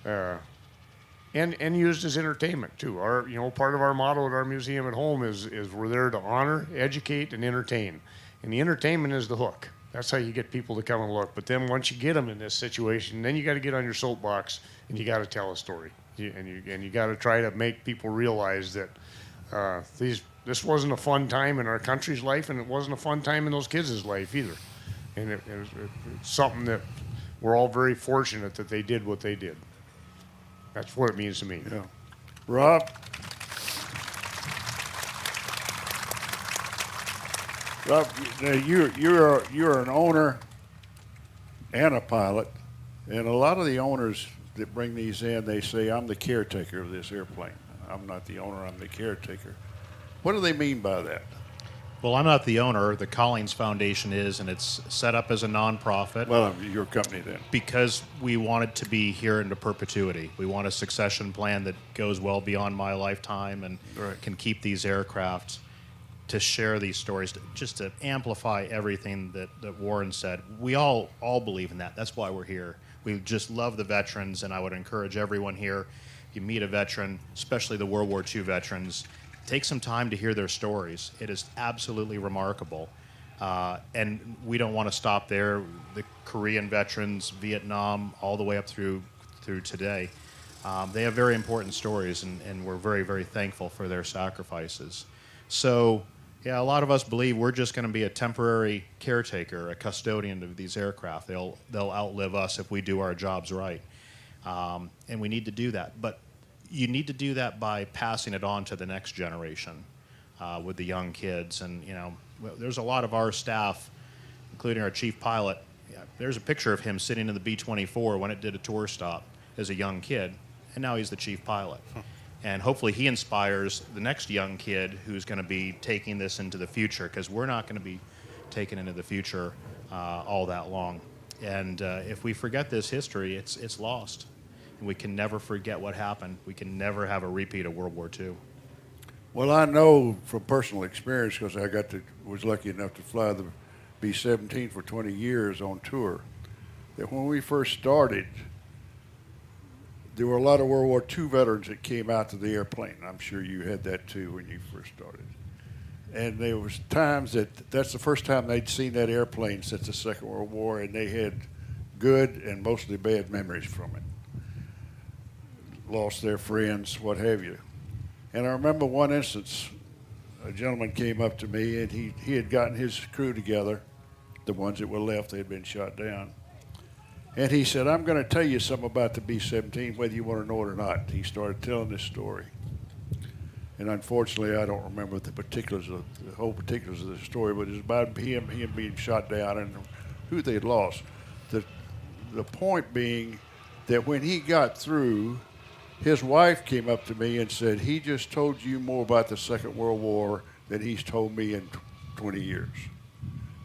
Speaker 10: and used as entertainment too. Part of our motto at our museum at home is we're there to honor, educate, and entertain. And the entertainment is the hook. That's how you get people to come and look. But then once you get them in this situation, then you got to get on your soapbox and you got to tell a story. And you got to try to make people realize that this wasn't a fun time in our country's life, and it wasn't a fun time in those kids' life either. And it's something that we're all very fortunate that they did what they did. That's what it means to me.
Speaker 8: Yeah. Rob? Rob, you're an owner and a pilot, and a lot of the owners that bring these in, they say, I'm the caretaker of this airplane. I'm not the owner, I'm the caretaker. What do they mean by that?
Speaker 13: Well, I'm not the owner. The Collins Foundation is, and it's set up as a nonprofit.
Speaker 8: Well, your company then.
Speaker 13: Because we want it to be here into perpetuity. We want a succession plan that goes well beyond my lifetime and can keep these aircraft to share these stories, just to amplify everything that Warren said. We all believe in that. That's why we're here. We just love the veterans, and I would encourage everyone here, if you meet a veteran, especially the World War II veterans, take some time to hear their stories. It is absolutely remarkable. And we don't want to stop there. The Korean veterans, Vietnam, all the way up through today. They have very important stories, and we're very, very thankful for their sacrifices. So, yeah, a lot of us believe we're just going to be a temporary caretaker, a custodian of these aircraft. They'll outlive us if we do our jobs right, and we need to do that. But you need to do that by passing it on to the next generation with the young kids. And there's a lot of our staff, including our chief pilot. Yeah, there's a picture of him sitting in the B-24 when it did a tour stop as a young kid, and now he's the chief pilot. And hopefully he inspires the next young kid who's going to be taking this into the future, because we're not going to be taken into the future all that long. And if we forget this history, it's lost. And we can never forget what happened. We can never have a repeat of World War II.
Speaker 8: Well, I know from personal experience, because I was lucky enough to fly the B-17 for 20 years on tour, that when we first started, there were a lot of World War II veterans that came out to the airplane. I'm sure you had that too when you first started. And there was times that's the first time they'd seen that airplane since the Second World War, and they had good and mostly bad memories from it. Lost their friends, what have you. And I remember one instance, a gentleman came up to me, and he had gotten his crew together, the ones that were left, they had been shot down. And he said, I'm going to tell you something about the B-17, whether you want to know it or not. He started telling this story. And unfortunately, I don't remember the whole particulars of the story, but it's about him being shot down and who they had lost. The point being that when he got through, his wife came up to me and said, he just told you more about the Second World War than he's told me in 20 years.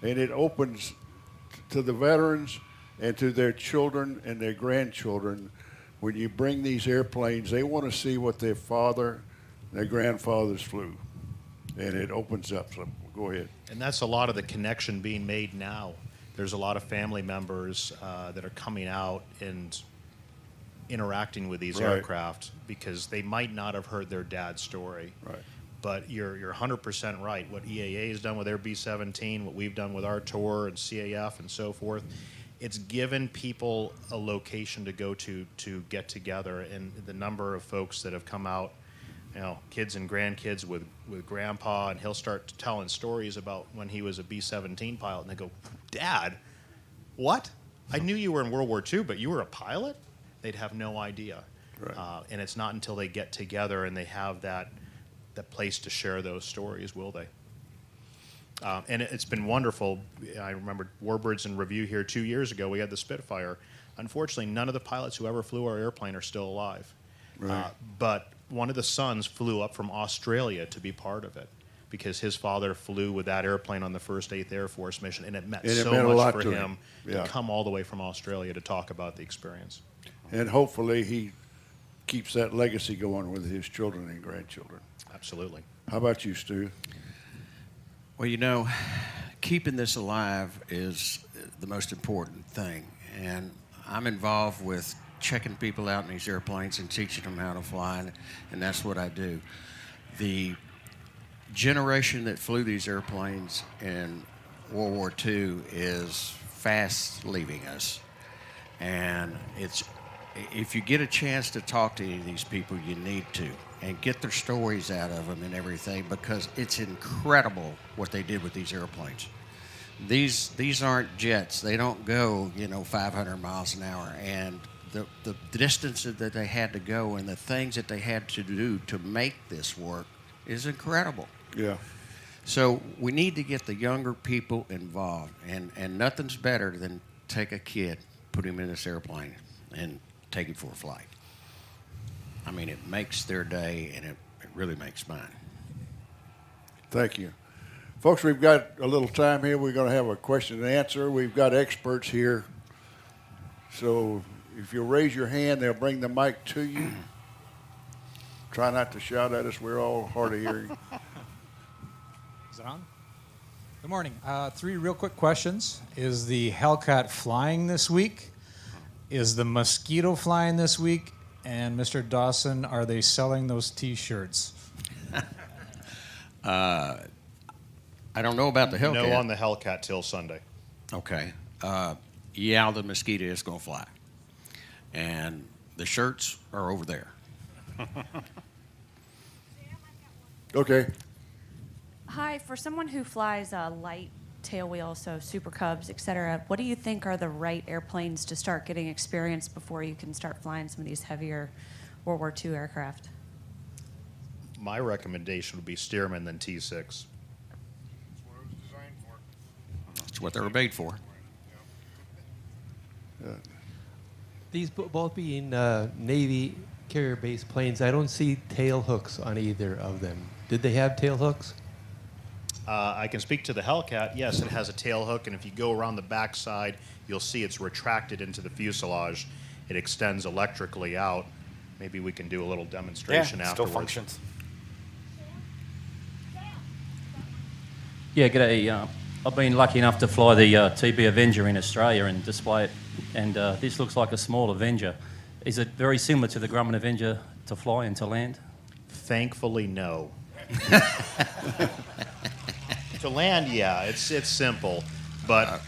Speaker 8: And it opens to the veterans and to their children and their grandchildren. When you bring these airplanes, they want to see what their father, their grandfathers flew. And it opens up. So go ahead.
Speaker 13: And that's a lot of the connection being made now. There's a lot of family members that are coming out and interacting with these aircraft because they might not have heard their dad's story.
Speaker 8: Right.
Speaker 13: But you're 100% right. What EAA has done with their B-17, what we've done with our tour and CAF and so forth, it's given people a location to go to get together. And the number of folks that have come out, kids and grandkids with grandpa, and he'll start telling stories about when he was a B-17 pilot, and they go, Dad, what? I knew you were in World War II, but you were a pilot? They'd have no idea. Right. And it's not until they get together and they have that place to share those stories, will they? And it's been wonderful. I remember Warbirds in review here 2 years ago. We had the Spitfire. Unfortunately, none of the pilots who ever flew our airplane are still alive. Right. But one of the sons flew up from Australia to be part of it because his father flew with that airplane on the first 8th Air Force mission, and it meant so much for him to come all the way from Australia to talk about the experience.
Speaker 8: And hopefully he keeps that legacy going with his children and grandchildren.
Speaker 13: Absolutely.
Speaker 8: How about you, Stu?
Speaker 12: Well, keeping this alive is the most important thing. And I'm involved with checking people out in these airplanes and teaching them how to fly, and that's what I do. The generation that flew these airplanes in World War II is fast leaving us. And if you get a chance to talk to any of these people, you need to, and get their stories out of them and everything, because it's incredible what they did with these airplanes. These aren't jets. They don't go, 500 miles an hour. And the distances that they had to go and the things that they had to do to make this work is incredible.
Speaker 8: Yeah.
Speaker 12: So we need to get the younger people involved, and nothing's better than take a kid, put him in this airplane, and take him for a flight. I mean, it makes their day, and it really makes mine.
Speaker 8: Thank you. Folks, we've got a little time here. We're going to have a question and answer. We've got experts here. So if you'll raise your hand, they'll bring the mic to you. Try not to shout at us. We're all hard of hearing.
Speaker 14: Is it on? Good morning. 3 real quick questions. Is the Hellcat flying this week? Is the Mosquito flying this week? And Mr. Dawson, are they selling those T-shirts?
Speaker 12: I don't know about the Hellcat.
Speaker 13: No on the Hellcat till Sunday.
Speaker 12: Okay. Yeah, the Mosquito is going to fly. And The shirts are over there.
Speaker 8: Okay.
Speaker 15: Hi, for someone who flies light tailwheel, so Super Cubs, et cetera, what do you think are the right airplanes to start getting experience before you can start flying some of these heavier World War II aircraft?
Speaker 13: My recommendation would be Stearman than T6.
Speaker 12: That's what they were made for.
Speaker 16: These both being Navy carrier-based planes, I don't see tail hooks on either of them. Did they have tail hooks?
Speaker 13: I can speak to the Hellcat. Yes, it has a tail hook, and if you go around the back side, you'll see it's retracted into the fuselage. It extends electrically out. Maybe we can do a little demonstration
Speaker 11: Yeah,
Speaker 13: afterwards.
Speaker 11: still functions.
Speaker 17: Yeah, g'day. I've been lucky enough to fly the TB Avenger in Australia and display it, and this looks like a small Avenger. Is it very similar to the Grumman Avenger to fly and to land?
Speaker 13: Thankfully, no. To land, yeah, it's simple, but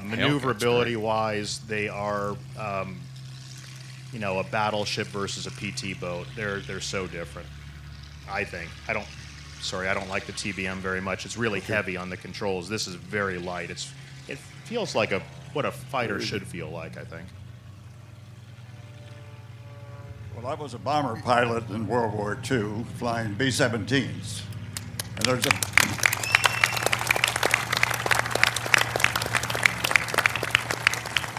Speaker 13: maneuverability-wise, they are, you know, a battleship versus a PT boat. They're so different. I think. I don't like the TBM very much. It's really heavy on the controls. This is very light. It feels like what a fighter should feel like, I think.
Speaker 18: Well, I was a bomber pilot in World War II, flying B-17s. And there's a...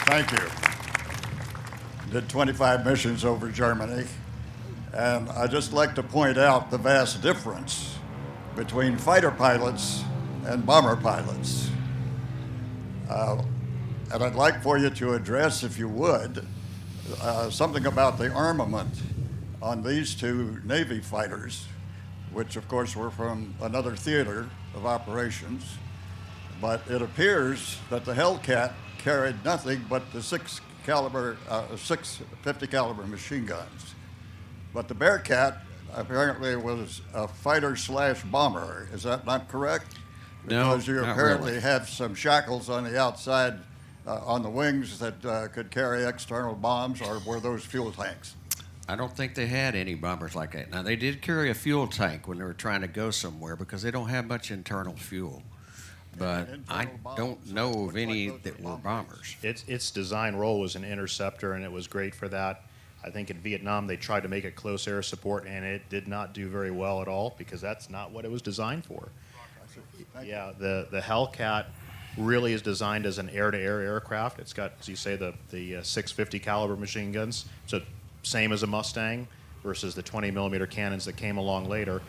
Speaker 18: Thank you. Did 25 missions over Germany. And I'd just like to point out the vast difference between fighter pilots and bomber pilots. And I'd like for you to address, if you would, something about the armament on these two Navy fighters, which of course were from another theater of operations. But it appears that the Hellcat carried nothing but the 650 caliber machine guns. But the Bearcat apparently was a fighter / bomber. Is that not correct?
Speaker 12: No,
Speaker 18: Because you
Speaker 12: not
Speaker 18: apparently
Speaker 12: really.
Speaker 18: have some shackles on the outside on the wings that could carry external bombs, or were those fuel tanks?
Speaker 12: I don't think they had any bombers like that. Now, they did carry a fuel tank when they were trying to go somewhere because they don't have much internal fuel. But I don't know of any that were bombers.
Speaker 13: Its design role was an interceptor, and it was great for that. I think in Vietnam they tried to make it close air support, and it did not do very well at all because that's not what it was designed for. Yeah, the Hellcat really is designed as an air-to-air aircraft. It's got, as you say, the 650 caliber machine guns, so same as a Mustang versus the 20 millimeter cannons that came along later.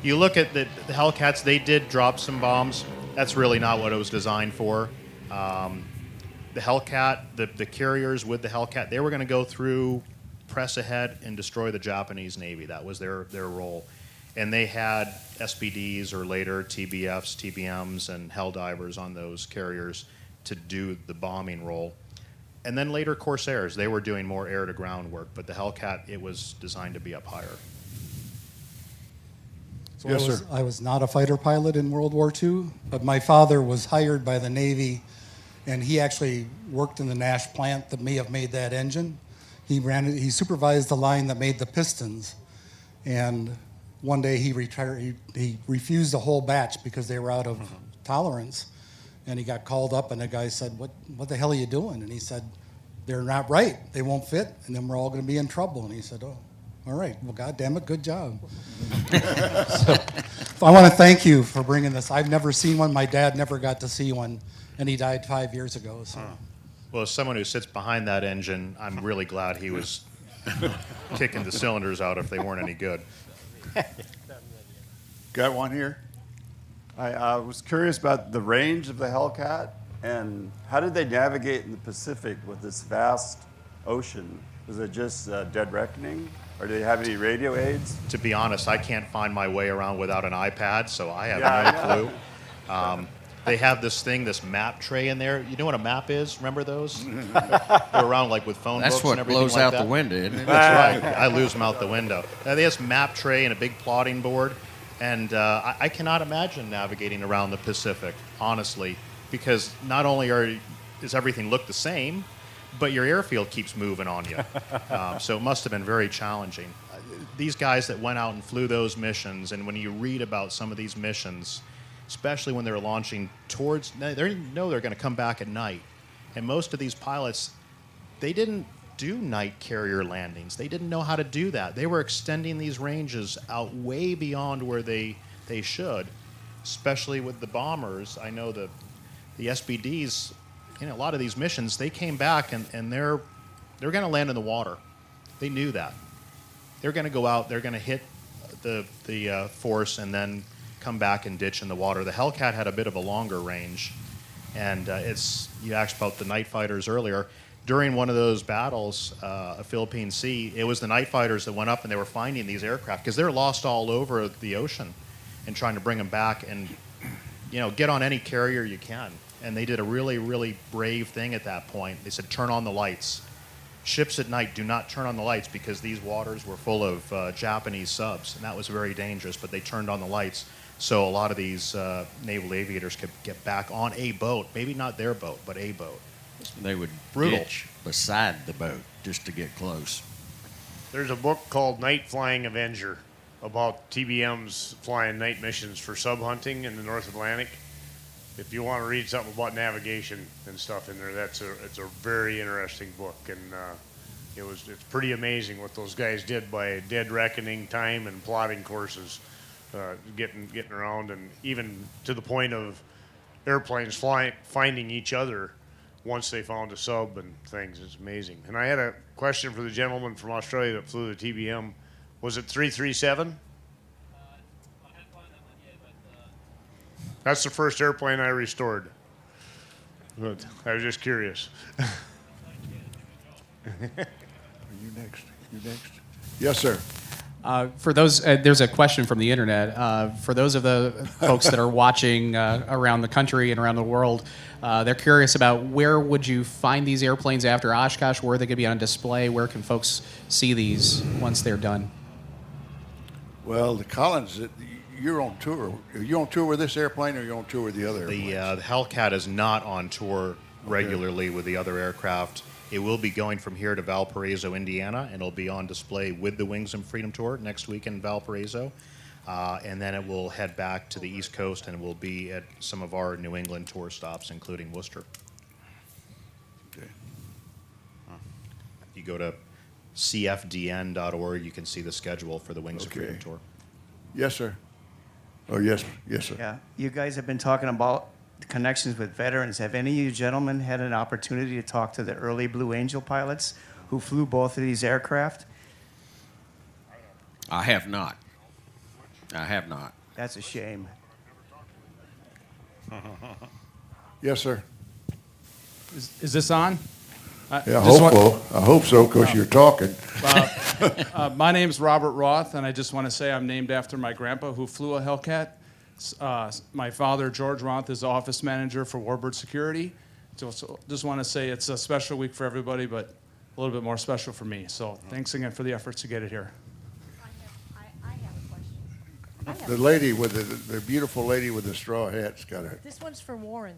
Speaker 13: You look at the Hellcats, they did drop some bombs. That's really not what it was designed for. The Hellcat, the carriers with the Hellcat, they were going to go through, press ahead, and destroy the Japanese Navy. That was their role. And they had SBDs or later TBFs, TBMs, and Helldivers on those carriers to do the bombing role. And then later Corsairs, they were doing more air-to-ground work, but the Hellcat, it was designed to be up higher.
Speaker 19: So yes, I was not a fighter pilot in World War II, but my father was hired by the Navy, and he actually worked in the Nash plant that may have made that engine. He supervised the line that made the pistons, and one day he retired. He refused a whole batch because they were out of tolerance, and he got called up, and the guy said, "What the hell are you doing?" And he said, "They're not right. They won't fit, and then we're all going to be in trouble." And he said, "Oh, all right. Well, God damn it, good job." So I want to thank you for bringing this. I've never seen one. My dad never got to see one, and he died 5 years ago. So.
Speaker 13: Well, as someone who sits behind that engine, I'm really glad he was kicking the cylinders out if they weren't any good.
Speaker 20: Got one here. I was curious about the range of the Hellcat, and how did they navigate in the Pacific with this vast ocean? Was it just dead reckoning, or do they have any radio aids?
Speaker 13: To be honest, I can't find my way around without an iPad, so I have no clue. They have this map tray in there. You know what a map is? Remember those? They're around like with phone
Speaker 12: That's
Speaker 13: books
Speaker 12: what
Speaker 13: and everything
Speaker 12: blows
Speaker 13: like
Speaker 12: out
Speaker 13: that.
Speaker 12: the window, isn't it?
Speaker 13: That's right. I lose them out the window. They have this map tray and a big plotting board, and I cannot imagine navigating around the Pacific, honestly, because not only does everything look the same, but your airfield keeps moving on you. So it must have been very challenging. These guys that went out and flew those missions, and when you read about some of these missions, especially when they're launching towards, they know they're going to come back at night. And most of these pilots, they didn't do night carrier landings. They didn't know how to do that. They were extending these ranges out way beyond where they should, especially with the bombers. I know the SBDs, a lot of these missions, they came back and they're going to land in the water. They knew that. They're going to go out, they're going to hit the force and then come back and ditch in the water. The Hellcat had a bit of a longer range, and you asked about the night fighters earlier. During one of those battles, a Philippine Sea, it was the night fighters that went up and they were finding these aircraft because they're lost all over the ocean and trying to bring them back and, get on any carrier you can. And they did a really, really brave thing at that point. They said, turn on the lights. Ships at night do not turn on the lights because these waters were full of Japanese subs, and that was very dangerous, but they turned on the lights so a lot of these naval aviators could get back on a boat, maybe not their boat, but a boat.
Speaker 12: They would
Speaker 13: Brutal.
Speaker 12: ditch beside the boat just to get close.
Speaker 10: There's a book called Night Flying Avenger about TBMs flying night missions for sub hunting in the North Atlantic. If you want to read something about navigation and stuff in there, it's a very interesting book, and it's pretty amazing what those guys did by dead reckoning time and plotting courses, getting around, and even to the point of airplanes finding each other once they found a sub and things. It's amazing. And I had a question for the gentleman from Australia that flew the TBM. Was it 337? That's the first airplane I restored. But I was just curious.
Speaker 8: Are you next? Yes, sir.
Speaker 2: For those, there's a question from the internet. For those of the folks that are watching around the country and around the world, they're curious about where would you find these airplanes after Oshkosh? Where are they going to be on display? Where can folks see these once they're done?
Speaker 8: Well, the Collins, you're on tour. Are you on tour with this airplane, or are you on tour with the other airplanes?
Speaker 13: The Hellcat is not on tour regularly with the other aircraft. It will be going from here to Valparaiso, Indiana, and it'll be on display with the Wings and Freedom Tour next week in Valparaiso. And then it will head back to the East Coast and will be at some of our New England tour stops, including Worcester.
Speaker 8: Okay.
Speaker 13: You go to cfdn.org, you can see the schedule for the Wings of Freedom Tour.
Speaker 8: Yes, sir. Oh, yes, sir.
Speaker 21: Yeah, you guys have been talking about connections with veterans. Have any of you gentlemen had an opportunity to talk to the early Blue Angel pilots who flew both of these aircraft?
Speaker 12: I have not.
Speaker 21: That's a shame.
Speaker 8: Yes, sir.
Speaker 22: Is this on?
Speaker 8: Yeah, I hope so, because you're talking.
Speaker 22: My name's Robert Roth, and I just want to say I'm named after my grandpa who flew a Hellcat. My father, George Roth, is office manager for Warbirds Security. So just want to say it's a special week for everybody, but a little bit more special for me. So thanks again for the efforts to get it here.
Speaker 23: I have a question.
Speaker 8: The lady with the beautiful lady with the straw hat's got it.
Speaker 23: This one's for Warren.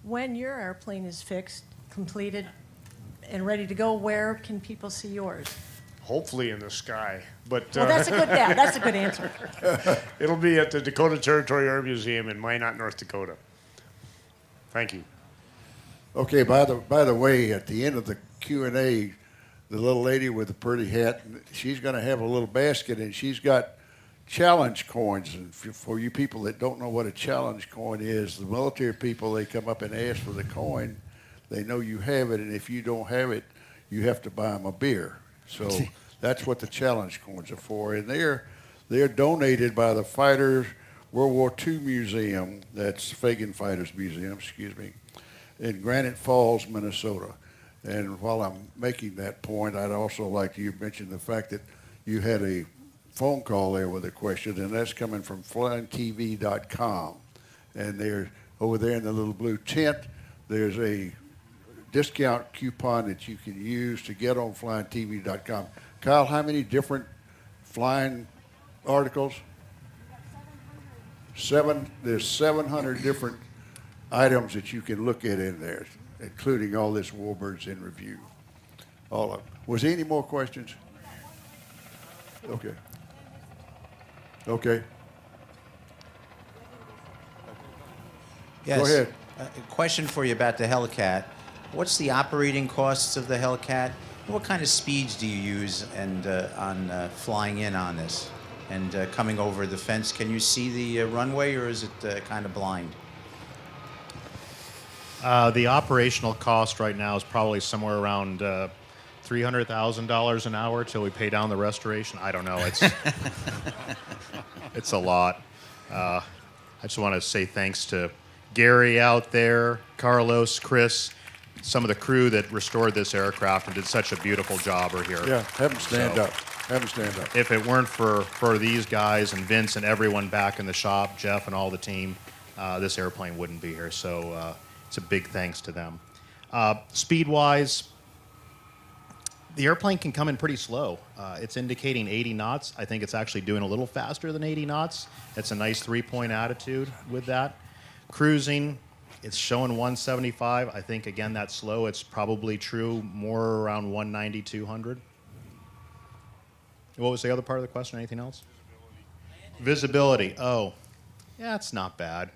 Speaker 23: When your airplane is fixed, completed, and ready to go, where can people see yours?
Speaker 10: Hopefully in the sky. But
Speaker 23: Well, that's a good that's a good answer.
Speaker 10: It'll be at the Dakota Territory Air Museum in Minot, North Dakota. Thank you.
Speaker 8: Okay, by the way, at the end of the Q&A, the little lady with the pretty hat, she's going to have a little basket, and she's got challenge coins. And for you people that don't know what a challenge coin is, the military people, they come up and ask for the coin. They know you have it, and if you don't have it, you have to buy them a beer. So that's what the challenge coins are for. And they're donated by the Fighters World War II Museum, that's Fagan Fighters Museum, in Granite Falls, Minnesota. And while I'm making that point, I'd also like you mention the fact that you had a phone call there with a question, and that's coming from flyingtv.com. And they're over there in the little blue tent, there's a discount coupon that you can use to get on flyingtv.com. Kyle, how many different flying articles? There's 700 different items that you can look at in there, including all this Warbirds in review. All of them. Was there any more questions? Okay. Okay.
Speaker 1: Yes.
Speaker 8: Go ahead.
Speaker 1: A question for you about the Hellcat. What's the operating costs of the Hellcat? What kind of speeds do you use and on flying in on this and coming over the fence? Can you see the runway, or is it kind of blind?
Speaker 9: The operational cost right now is probably somewhere around $300,000 an hour till we pay down the restoration. I don't know. It's it's a lot. I just want to say thanks to Gary out there, Carlos, Chris, some of the crew that restored this aircraft and did such a beautiful job are here.
Speaker 8: Yeah, have them stand up. Have them stand up.
Speaker 9: If it weren't for these guys and Vince and everyone back in the shop, Jeff and all the team, this airplane wouldn't be here. So it's a big thanks to them. Speed-wise, the airplane can come in pretty slow. It's indicating 80 knots. I think it's actually doing a little faster than 80 knots. It's a nice 3-point attitude with that. Cruising, it's showing 175. I think, again, that's slow. It's probably true more around 190, 200. What was the other part of the question? Anything else? Visibility. Oh, yeah, it's not bad.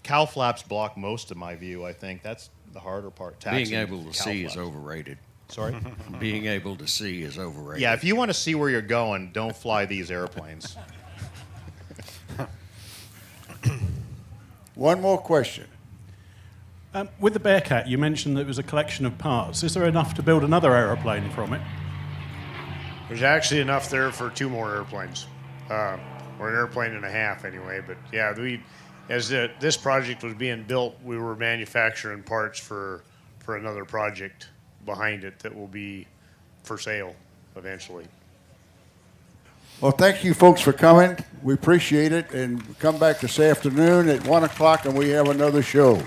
Speaker 9: Cow flaps block most of my view, I think. That's the harder part.
Speaker 12: Being able to see is overrated.
Speaker 9: Sorry?
Speaker 12: Being able to see is overrated.
Speaker 9: Yeah, if you want to see where you're going, don't fly these airplanes.
Speaker 8: One more question.
Speaker 3: With the Bearcat, you mentioned that it was a collection of parts. Is there enough to build another aeroplane from it?
Speaker 10: There's actually enough there for 2 more airplanes, or an airplane and a half anyway. But yeah, this project was being built, we were manufacturing parts for another project behind it that will be for sale eventually.
Speaker 8: Well, thank you folks for coming. We appreciate it. And come back this afternoon at 1 o'clock and we have another show.